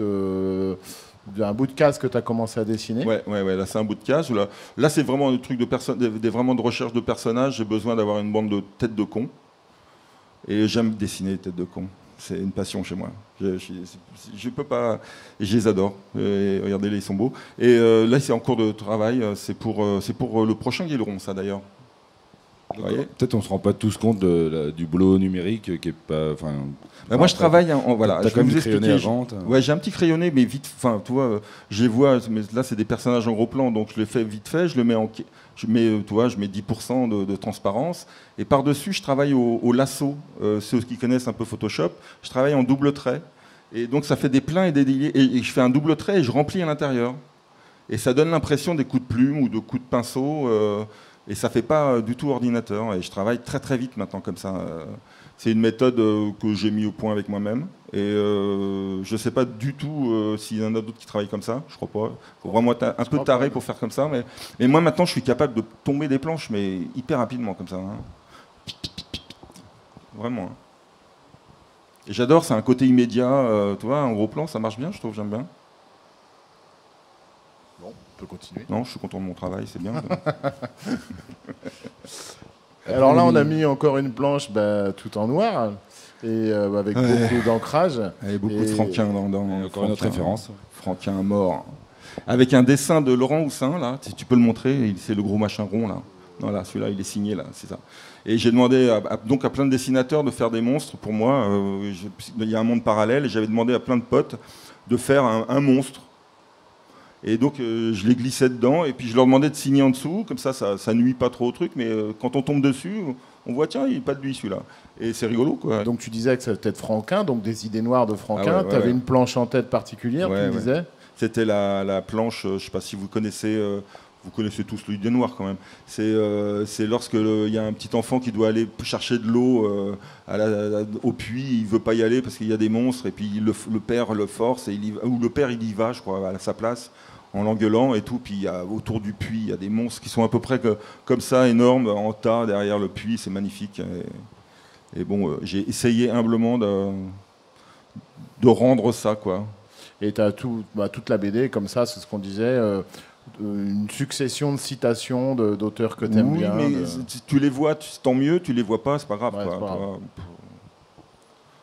d'un bout de case que tu as commencé à dessiner. Ouais, là c'est un bout de case. Là c'est vraiment un truc vraiment de recherche de personnages. J'ai besoin d'avoir une bande de têtes de cons. Et j'aime dessiner les têtes de cons. C'est une passion chez moi. Je peux pas. Et je les adore. Et regardez-les, ils sont beaux. Et là c'est en cours de travail. C'est pour le prochain Guéleron, ça d'ailleurs. Peut-être on se rend pas tous compte du boulot numérique qui est pas. Moi, je travaille voilà. T'as Je quand vais même vous crayonné expliquer. avant. Ouais, j'ai un petit crayonné, mais vite. Enfin, tu vois, je les vois. Mais là, c'est des personnages en gros plan, donc je les fais vite fait. Je le mets je mets 10% de transparence. Et par-dessus, je travaille au lasso. Ceux qui connaissent un peu Photoshop, je travaille en double trait. Et donc, ça fait des pleins et des déliés. Et je fais un double trait et je remplis à l'intérieur. Et ça donne l'impression des coups de plume ou de coups de pinceau. Et ça ne fait pas du tout ordinateur. Et je travaille très très vite maintenant comme ça. C'est une méthode que j'ai mis au point avec moi-même. Et je ne sais pas du tout s'il y en a d'autres qui travaillent comme ça. Je crois pas. Il faut vraiment être un peu taré pour faire comme ça. Mais moi maintenant, je suis capable de tomber des planches, mais hyper rapidement comme ça. Vraiment. Et j'adore, c'est un côté immédiat. Tu vois, un gros plan, ça marche bien, je trouve, j'aime bien. Bon, on peut continuer. Non, je suis content de mon travail, c'est bien. Alors là, on a mis encore une planche tout en noir et avec beaucoup d'ancrage. Et beaucoup de Franquin dans encore une autre référence. Franquin mort. Avec un dessin de Laurent Houssin, là, si tu peux le montrer, c'est le gros machin rond, là. Voilà, celui-là, il est signé, là, c'est ça. Et j'ai demandé donc à plein de dessinateurs de faire des monstres pour moi. Il y a un monde parallèle et j'avais demandé à plein de potes de faire un monstre. Et donc, je les glissais dedans, et puis je leur demandais de signer en dessous, comme ça nuit pas trop au truc, mais quand on tombe dessus, on voit, tiens, il n'est pas de lui, celui-là. Et c'est rigolo, quoi. Donc, tu disais que ça peut être Franquin, donc des idées noires de Franquin. Tu avais une planche en tête particulière, tu me disais. C'était la planche, je ne sais pas si vous connaissez tous l'idée noire, quand même. C'est lorsque il y a un petit enfant qui doit aller chercher de l'eau au puits, il ne veut pas y aller parce qu'il y a des monstres, et puis le père le force, ou le père, il y va, je crois, à sa place, en l'engueulant et tout. Puis autour du puits, il y a des monstres qui sont à peu près comme ça, énormes, en tas derrière le puits. C'est magnifique. Et bon, j'ai essayé humblement de rendre ça, quoi. Et tu as toute la BD comme ça, c'est ce qu'on disait, une succession de citations d'auteurs que tu aimes bien. Oui, mais tu les vois, tant mieux. Tu les vois pas, c'est pas grave. Ouais, quoi. c'est pas grave.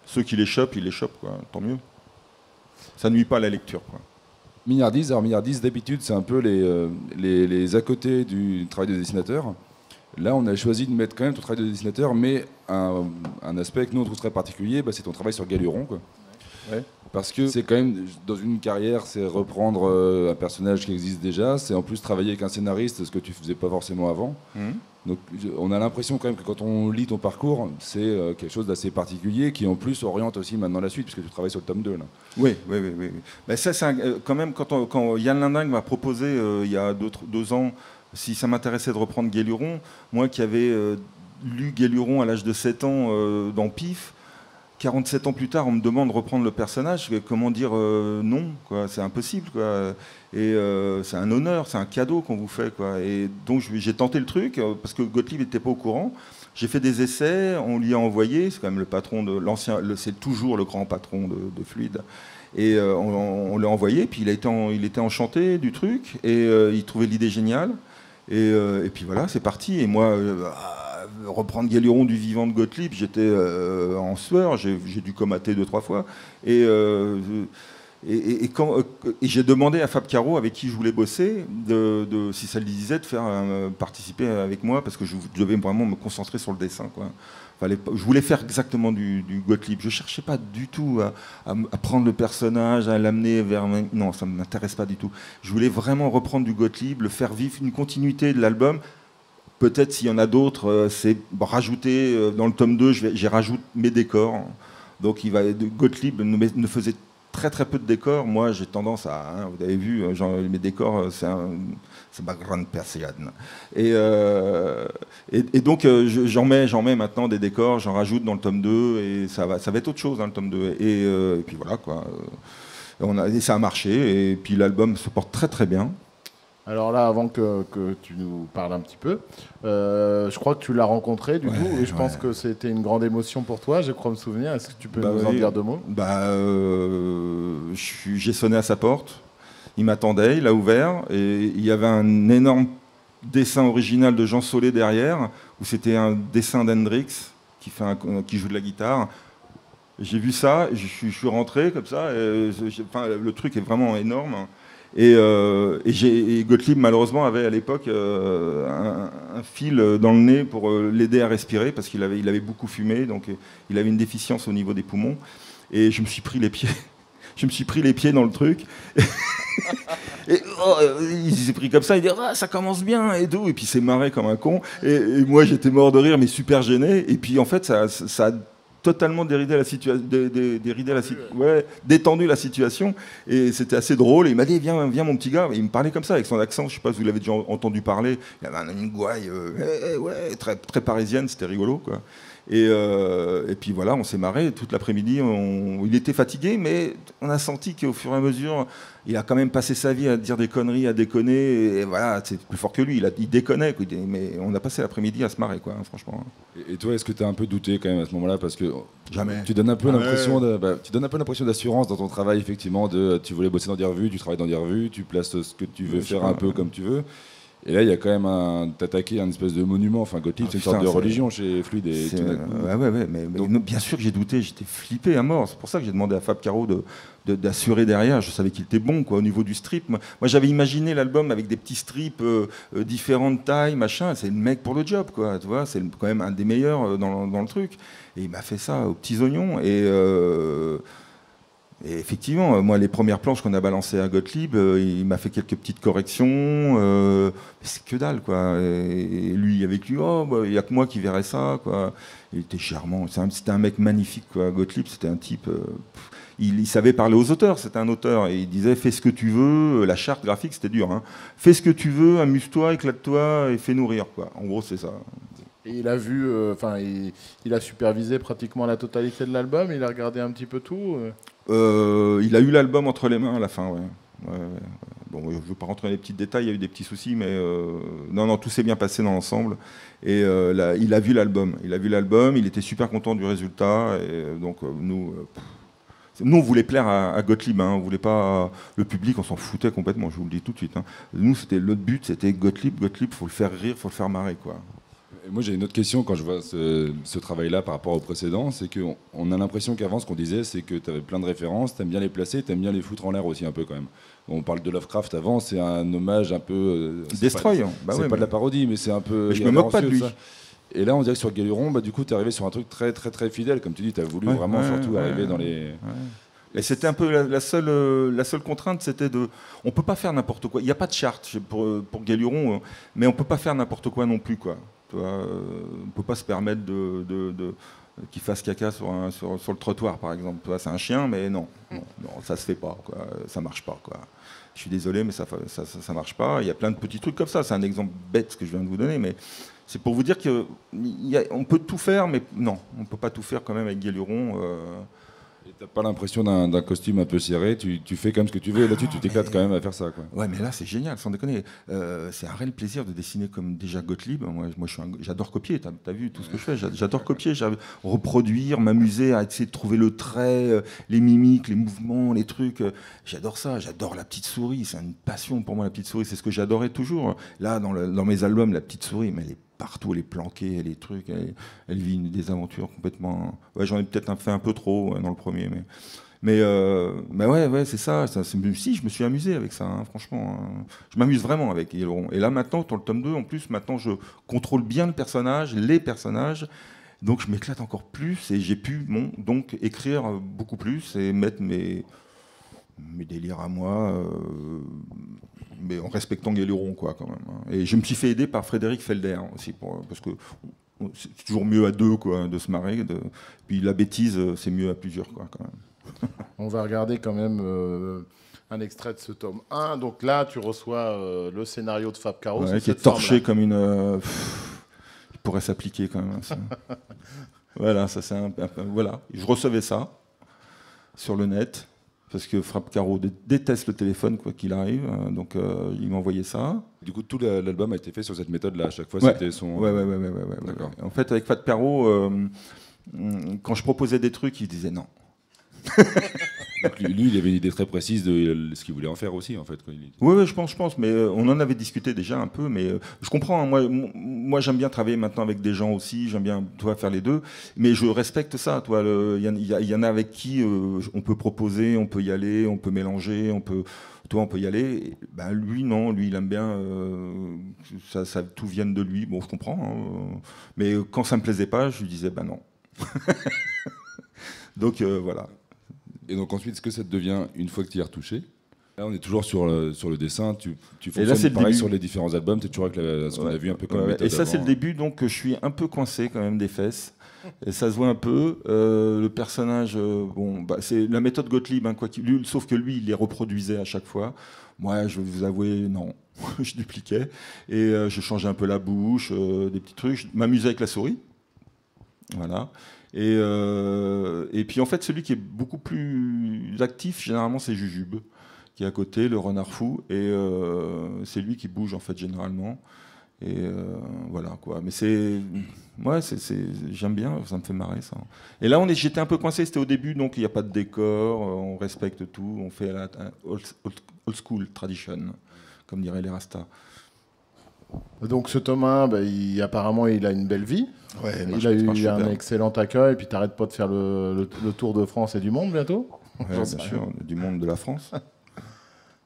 Ceux qui les chopent, quoi. Tant mieux. Ça nuit pas à la lecture, quoi. Mignardise, alors Mignardise, d'habitude, c'est un peu les à côté du travail de dessinateur. Là, on a choisi de mettre quand même ton travail de dessinateur, mais un aspect que nous, on trouve très particulier, c'est ton travail sur Galuron, quoi. Ouais. Parce que c'est quand même, dans une carrière, c'est reprendre un personnage qui existe déjà, c'est en plus travailler avec un scénariste, ce que tu faisais pas forcément avant. Donc on a l'impression quand même que quand on lit ton parcours, c'est quelque chose d'assez particulier qui en plus oriente aussi maintenant la suite, puisque tu travailles sur le tome 2 là. Oui. Mais ça, c'est quand même, quand Yann Linding m'a proposé il y a 2 ans, si ça m'intéressait de reprendre Galuron, moi qui avais lu Galuron à l'âge de 7 ans dans Pif, 47 ans plus tard, on me demande de reprendre le personnage. Comment dire non, quoi. C'est impossible, quoi. Et c'est un honneur, c'est un cadeau qu'on vous fait, quoi. Et donc j'ai tenté le truc parce que Gottlieb n'était pas au courant. J'ai fait des essais, on lui a envoyé. C'est quand même le patron de l'ancien, c'est toujours le grand patron de Fluide. Et on l'a envoyé. Puis il était enchanté du truc et il trouvait l'idée géniale. Et puis voilà, c'est parti. Et moi. Reprendre Galuron du vivant de Gottlieb, j'étais en sueur, j'ai dû comater 2-3 fois. Et j'ai demandé à Fab Caro, avec qui je voulais bosser, si ça lui disait de faire participer avec moi, parce que je devais vraiment me concentrer sur le dessin, quoi. Je voulais faire exactement du Gottlieb. Je ne cherchais pas du tout à prendre le personnage, à l'amener vers... Non, ça ne m'intéresse pas du tout. Je voulais vraiment reprendre du Gottlieb, le faire vivre, une continuité de l'album. Peut-être s'il y en a d'autres, c'est rajouter dans le tome 2, j'y rajoute mes décors. Donc Gottlieb ne faisait très très peu de décors. Moi, j'ai tendance à, vous avez vu, mes décors, c'est ma grande passion. Et donc j'en mets maintenant des décors, j'en rajoute dans le tome 2 et ça va être autre chose dans le tome 2. Et puis voilà, quoi. Et ça a marché et puis l'album se porte très très bien. Alors là, avant que tu nous parles un petit peu, je crois que tu l'as rencontré du coup, et je pense que c'était une grande émotion pour toi, je crois me souvenir. Est-ce que tu peux nous en dire 2 mots ? J'ai sonné à sa porte, il m'attendait, il a ouvert, et il y avait un énorme dessin original de Jean Solé derrière, où c'était un dessin d'Hendrix qui joue de la guitare. J'ai vu ça, je suis rentré comme ça, le truc est vraiment énorme. Et Gottlieb, malheureusement, avait à l'époque un fil dans le nez pour l'aider à respirer, parce qu'il avait beaucoup fumé, donc il avait une déficience au niveau des poumons. Et je me suis pris les pieds. Je me suis pris les pieds dans le truc. Il s'est pris comme ça, il dit ah, ça commence bien et tout. Et puis il s'est marré comme un con. Et moi j'étais mort de rire, mais super gêné. Et puis en fait, ça a totalement détendu la situation. Et c'était assez drôle. Et il m'a dit viens mon petit gars. Et il me parlait comme ça, avec son accent. Je sais pas si vous l'avez déjà entendu parler. Il avait une gouaille ouais, très, très parisienne. C'était rigolo, quoi. Et puis voilà, on s'est marré toute l'après-midi. Il était fatigué, mais on a senti qu'au fur et à mesure, il a quand même passé sa vie à dire des conneries, à déconner. Et voilà, c'est plus fort que lui. Il déconnait, quoi. Mais on a passé l'après-midi à se marrer, quoi, franchement. Et toi, est-ce que tu as un peu douté quand même à ce moment-là, parce que jamais. Tu donnes un peu l'impression d'assurance dans ton travail, effectivement. Tu voulais bosser dans des revues, tu travailles dans des revues, tu places ce que tu veux faire un peu comme tu veux. Et là, il y a quand même t'attaquer un espèce de monument. Enfin, Gottlieb, c'est une sorte de religion chez Fluide. Ouais, mais bien sûr que j'ai douté, j'étais flippé à mort. C'est pour ça que j'ai demandé à Fab Caro d'assurer derrière. Je savais qu'il était bon, quoi, au niveau du strip. Moi, j'avais imaginé l'album avec des petits strips différentes tailles, machin. C'est le mec pour le job, quoi. Tu vois, c'est quand même un des meilleurs dans le truc. Et il m'a fait ça aux petits oignons. Et effectivement, moi, les premières planches qu'on a balancées à Gottlieb, il m'a fait quelques petites corrections. Mais c'est que dalle, quoi. Et lui, avec lui, il n'y a que moi qui verrais ça, quoi. Il était charmant. C'était un mec magnifique, quoi. Gottlieb, c'était un type. Il savait parler aux auteurs. C'était un auteur. Et il disait fais ce que tu veux. La charte graphique, c'était dur, hein. Fais ce que tu veux, amuse-toi, éclate-toi et fais nourrir, quoi. En gros, c'est ça. Et il a vu, il a supervisé pratiquement la totalité de l'album. Il a regardé un petit peu tout. Il a eu l'album entre les mains à la fin, ouais. Bon, je ne veux pas rentrer dans les petits détails, il y a eu des petits soucis, mais non, tout s'est bien passé dans l'ensemble. Et il a vu l'album. Il était super content du résultat. Et donc, nous, on voulait plaire à Gottlieb, hein, on voulait pas le public, on s'en foutait complètement, je vous le dis tout de suite, hein. Nous, notre but, c'était Gottlieb, faut le faire rire, faut le faire marrer, quoi. Et moi, j'ai une autre question quand je vois ce travail-là par rapport au précédent, c'est qu'on a l'impression qu'avant, ce qu'on disait, c'est que tu avais plein de références, tu aimes bien les placer, tu aimes bien les foutre en l'air aussi un peu quand même. On parle de Lovecraft avant, c'est un hommage un peu... Destroy, c'est pas de la parodie, mais c'est un peu... Mais je me moque pas de lui. Ça. Et là, on dirait que sur Galuron, du coup, tu es arrivé sur un truc très, très, très fidèle. Comme tu dis, tu as voulu vraiment surtout arriver dans les... Et c'était un peu la seule contrainte, c'était on peut pas faire n'importe quoi. Il n'y a pas de charte pour Galuron, mais on peut pas faire n'importe quoi non plus, quoi. On ne peut pas se permettre qu'il fasse caca sur le trottoir, par exemple. C'est un chien, mais non, ça se fait pas, quoi. Ça marche pas, quoi. Je suis désolé, mais ça marche pas. Il y a plein de petits trucs comme ça. C'est un exemple bête ce que je viens de vous donner, mais c'est pour vous dire qu'on peut tout faire, mais non, on peut pas tout faire quand même avec Galuron. Et t'as pas l'impression d'un costume un peu serré, tu fais comme ce que tu veux, et là-dessus tu t'éclates quand même à faire ça, quoi. Ouais, mais là c'est génial, sans déconner. C'est un réel plaisir de dessiner comme déjà Gottlieb. Moi j'adore copier, t'as vu tout ce que je fais, j'adore copier, reproduire, m'amuser à essayer de trouver le trait, les mimiques, les mouvements, les trucs. J'adore ça, j'adore la petite souris, c'est une passion pour moi la petite souris, c'est ce que j'adorais toujours. Là dans mes albums, la petite souris, mais elle est partout, elle est planquée, elle est trucs, elle vit des aventures complètement... Ouais, j'en ai peut-être fait un peu trop dans le premier, mais ouais, c'est ça. Si, je me suis amusé avec ça, hein, franchement. Je m'amuse vraiment avec Galuron. Et là, maintenant, dans le tome 2, en plus, maintenant, je contrôle bien les personnages, donc je m'éclate encore plus, et j'ai pu donc écrire beaucoup plus et mettre mes délires à moi... mais en respectant Galuron, quoi, quand même. Et je me suis fait aider par Frédéric Felder aussi, parce que c'est toujours mieux à deux, quoi, de se marrer. Puis la bêtise, c'est mieux à plusieurs, quoi, quand même. On va regarder quand même un extrait de ce tome 1. Donc là, tu reçois le scénario de Fab Caro. Ouais, qui est torché comme une... il pourrait s'appliquer, quand même. Ça. Voilà, ça c'est voilà. Je recevais ça sur le net. Parce que Fab Caro déteste le téléphone, quoi qu'il arrive. Donc, il m'a envoyé ça. Du coup, tout l'album a été fait sur cette méthode-là. À chaque fois, c'était son... Ouais. D'accord. En fait, avec Fab Caro, quand je proposais des trucs, il disait non. Donc, lui, il avait une idée très précise de ce qu'il voulait en faire aussi, en fait. Oui, je pense. Mais on en avait discuté déjà un peu. Mais je comprends. Hein, moi, j'aime bien travailler maintenant avec des gens aussi. J'aime bien, faire les deux. Mais je respecte ça. Il y en a avec qui on peut proposer, on peut y aller, on peut mélanger, on peut toi, on peut y aller. Et, ben, lui, non. Lui, il aime bien ça tout vienne de lui. Bon, je comprends. Hein, mais quand ça me plaisait pas, je lui disais, ben non. Donc, voilà. Et donc ensuite, est-ce que ça te devient, une fois que tu y as retouché, là on est toujours sur le dessin, tu Et là, fonctionnes pareil sur les différents albums, tu es toujours avec ce qu'on a vu un peu comme méthode Et ça, avant, c'est le début, donc je suis un peu coincé quand même des fesses. Et ça se voit un peu. Le personnage, bon, bah, c'est la méthode Gottlieb, hein, sauf que lui, il les reproduisait à chaque fois. Moi, je vais vous avouer, non. Je dupliquais. Et je changeais un peu la bouche, des petits trucs. Je m'amusais avec la souris. Voilà. Et puis en fait, celui qui est beaucoup plus actif, généralement, c'est Jujube, qui est à côté, le renard fou. Et c'est lui qui bouge, en fait, généralement. Et voilà, quoi. Mais j'aime bien, ça me fait marrer, ça. Et là, j'étais un peu coincé, c'était au début, donc il n'y a pas de décor, on respecte tout, on fait la old school tradition, comme diraient les Rastas. Donc ce tome 1, apparemment, il a une belle vie. Ouais, il a eu un excellent accueil, et puis t'arrêtes pas de faire le tour de France et du monde bientôt. Ouais, bien sûr, du monde de la France.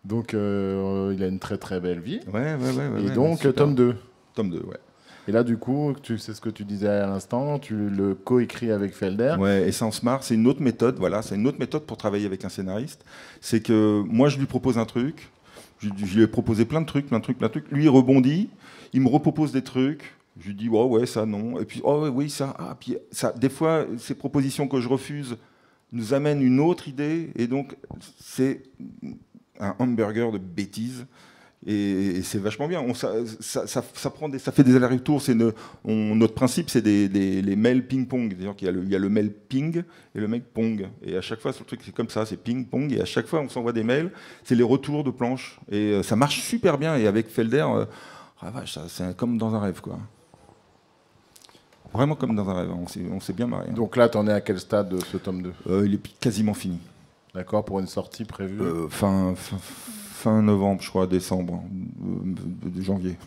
Donc il a une très très belle vie. Ouais. Et donc tome 2. Tome 2, ouais. Et là, du coup, tu sais ce que tu disais à l'instant, tu le co-écris avec Felder. Ouais, et ça, on se marre. C'est une autre méthode, voilà. C'est une autre méthode pour travailler avec un scénariste. C'est que moi, je lui propose un truc. Je lui ai proposé plein de trucs. Lui, il rebondit. Il me repropose des trucs. Je lui dis, oh ouais, ça, non. Et puis, oh oui, ça. Ah, puis ça. Des fois, ces propositions que je refuse nous amènent une autre idée. Et donc, c'est un hamburger de bêtises. Et c'est vachement bien. Ça fait des allers-retours. Notre principe, c'est les mails ping-pong. C'est-à-dire qu'il y a le mail ping et le mail pong. Et à chaque fois, ce truc, c'est comme ça, c'est ping-pong. Et à chaque fois, on s'envoie des mails. C'est les retours de planches. Et ça marche super bien. Et avec Felder, c'est comme dans un rêve, quoi. Vraiment comme dans un rêve. On s'est bien marré. Hein. Donc là, t'en es à quel stade de ce tome 2 Il est quasiment fini. D'accord, pour une sortie prévue fin novembre, je crois, décembre, janvier.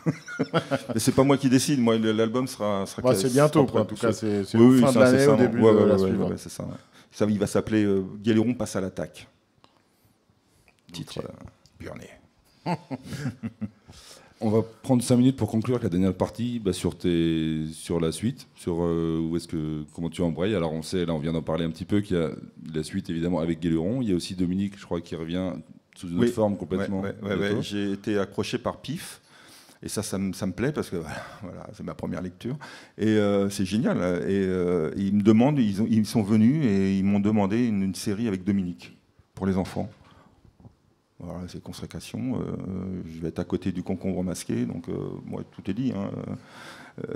Mais c'est pas moi qui décide. Moi, l'album sera c'est bientôt, quoi. En tout cas, c'est fin de l'année, au début de la suivante. C'est ça. Ça, il va s'appeler Guéléron passe à l'attaque. Titre burné. On va prendre 5 minutes pour conclure avec la dernière partie sur la suite, sur comment tu embrayes. Alors on sait, là on vient d'en parler un petit peu, qu'il y a la suite évidemment avec Guéléron. Il y a aussi Dominique, je crois, qui revient sous une autre forme complètement. Ouais. J'ai été accroché par Pif. Et ça me plaît parce que voilà, c'est ma première lecture. Et c'est génial. Et ils me demandent, ils sont venus et ils m'ont demandé une série avec Dominique pour les enfants. Voilà, c'est consécration. Je vais être à côté du concombre masqué, donc moi tout est dit. Hein,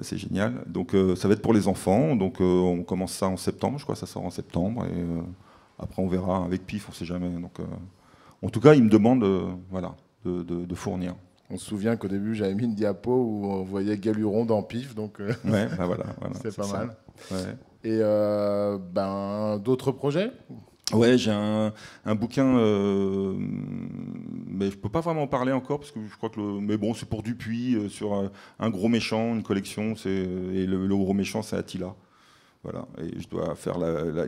c'est génial. Donc ça va être pour les enfants. Donc on commence ça en septembre, je crois que ça sort en septembre. Et après on verra avec Pif, on ne sait jamais. Donc en tout cas, ils me demandent de fournir. On se souvient qu'au début, j'avais mis une diapo où on voyait Galuron dans Pif, donc voilà, c'est pas mal. Ouais. Et d'autres projets ? Ouais, j'ai un bouquin, mais je peux pas vraiment en parler encore parce que je crois que mais bon, c'est pour Dupuis sur un gros méchant, une collection. Et le gros méchant, c'est Attila. Voilà, et je dois faire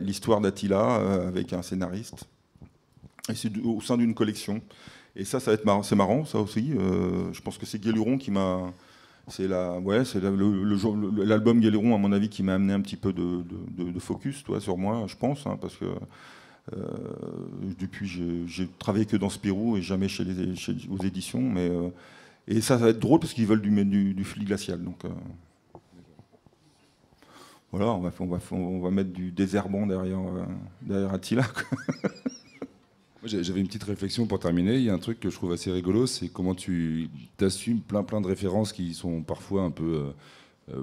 l'histoire d'Attila avec un scénariste. Et c'est au sein d'une collection. Et ça va être marrant. C'est marrant, ça aussi. Je pense que c'est Guéléron qui m'a. C'est l'album Guéléron, à mon avis, qui m'a amené un petit peu de focus, sur moi, je pense, hein, parce que. Depuis, j'ai travaillé que dans Spirou et jamais aux éditions, et ça va être drôle parce qu'ils veulent du fluide glacial. Donc voilà, on va mettre du désherbant derrière Attila. J'avais une petite réflexion pour terminer. Il y a un truc que je trouve assez rigolo, c'est comment tu t'assumes plein de références qui sont parfois un peu,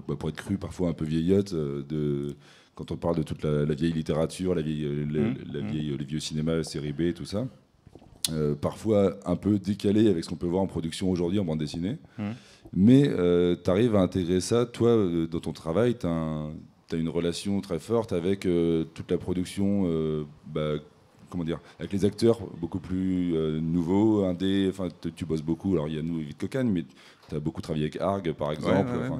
pour être cru, parfois un peu vieillottes. Quand on parle de toute la vieille littérature, les vieux cinémas, série B, tout ça, parfois un peu décalé avec ce qu'on peut voir en production aujourd'hui en bande dessinée. Mais tu arrives à intégrer ça, toi, dans ton travail, tu as une relation très forte avec toute la production, avec les acteurs beaucoup plus nouveaux, indés. Enfin, tu bosses beaucoup. Alors il y a nous et Vite Cocagne, mais tu as beaucoup travaillé avec Arg, par exemple. Ouais.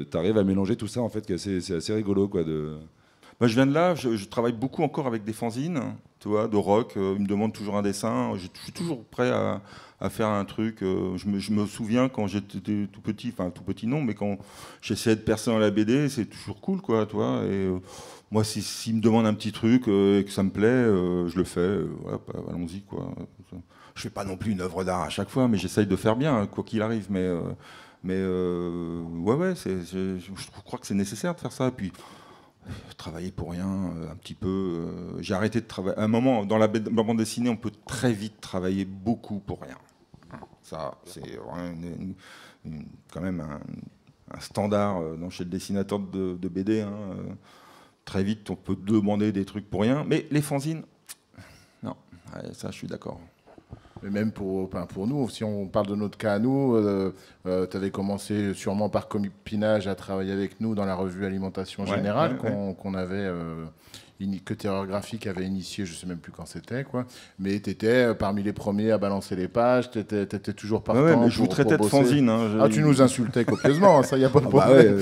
T'arrives à mélanger tout ça, en fait, c'est assez rigolo, quoi. Bah, je viens de là, je travaille beaucoup encore avec des fanzines, tu vois, de rock. Ils me demandent toujours un dessin. Je suis toujours prêt à faire un truc. Je me souviens quand j'étais tout petit, enfin tout petit non, mais quand j'essayais de percer dans la BD, c'est toujours cool, quoi, tu vois. Et moi, s'ils me demandent un petit truc et que ça me plaît, je le fais. Voilà, allons-y, quoi. Je fais pas non plus une œuvre d'art à chaque fois, mais j'essaye de faire bien, quoi qu'il arrive. Mais ouais, je crois que c'est nécessaire de faire ça. Et puis travailler pour rien, un petit peu. J'ai arrêté de travailler. À un moment, dans la bande dessinée, on peut très vite travailler beaucoup pour rien. Ça, c'est quand même un standard chez le dessinateur de BD. Hein. Très vite, on peut demander des trucs pour rien. Mais les fanzines, non, ouais, ça, je suis d'accord. Mais même pour nous, si on parle de notre cas à nous, tu avais commencé sûrement par copinage à travailler avec nous dans la revue Alimentation Générale qu'on avait, que Terreur Graphique avait initié, je ne sais même plus quand c'était, quoi. Mais tu étais parmi les premiers à balancer les pages, tu étais toujours partant. Ouais, mais je vous traitais de fanzine. Hein, ah, tu nous insultais copieusement, ça, il n'y a pas de problème.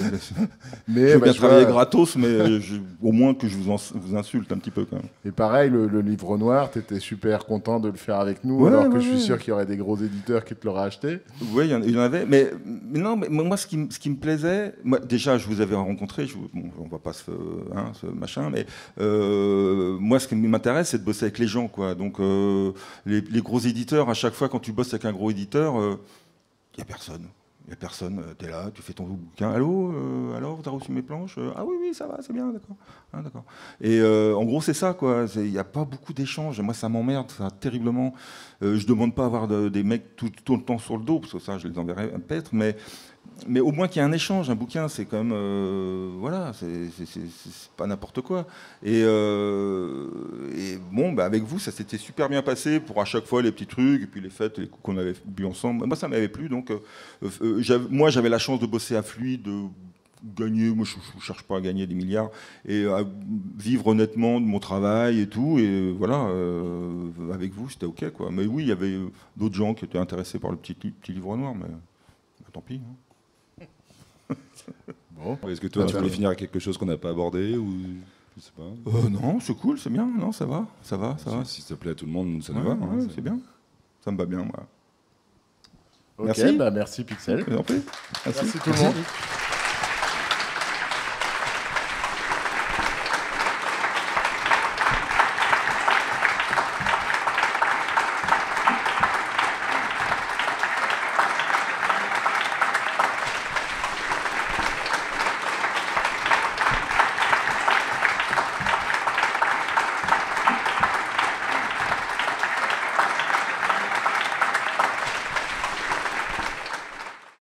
Mais, je veux bien travailler gratos, mais au moins que je vous insulte un petit peu quand même. Et pareil, le livre noir, tu étais super content de le faire avec nous, alors que je suis sûr qu'il y aurait des gros éditeurs qui te l'auraient acheté. Oui, il y en avait. Mais non, mais moi, ce qui me plaisait, déjà, je vous avais rencontré, on ne va pas ce machin, mais moi, ce qui m'intéresse, c'est de bosser avec les gens, quoi. Donc, les gros éditeurs, à chaque fois, quand tu bosses avec un gros éditeur, il n'y a personne. Il n'y a personne, tu es là, tu fais ton bouquin. Allô, alors, tu as reçu mes planches? Ah oui, ça va, c'est bien, d'accord. Ah, d'accord. Et en gros, c'est ça, quoi. Il n'y a pas beaucoup d'échanges. Moi, ça m'emmerde, ça, terriblement. Je ne demande pas à avoir des mecs tout le temps sur le dos, parce que ça, je les enverrai peut-être, mais au moins qu'il y ait un échange. Un bouquin, c'est quand même... voilà, c'est pas n'importe quoi. Et bon, bah, avec vous, ça s'était super bien passé pour à chaque fois les petits trucs, et puis les fêtes, les coups qu'on avait bu ensemble. Moi, ça m'avait plu, donc moi, j'avais la chance de bosser à Fluide, de gagner, moi je ne cherche pas à gagner des milliards, et à vivre honnêtement de mon travail et tout, et voilà, avec vous, c'était ok, quoi. Mais oui, il y avait d'autres gens qui étaient intéressés par le petit livre noir, mais tant pis. Hein. Bon. Est-ce que toi, tu voulais finir avec quelque chose qu'on n'a pas abordé ou... Je sais pas. Non, c'est cool, c'est bien, non, ça va. Si ça plaît à tout le monde, ça nous va. Ouais, c'est bien. Ça me va bien, moi. Okay, merci. Merci Pixel. Merci tout le monde.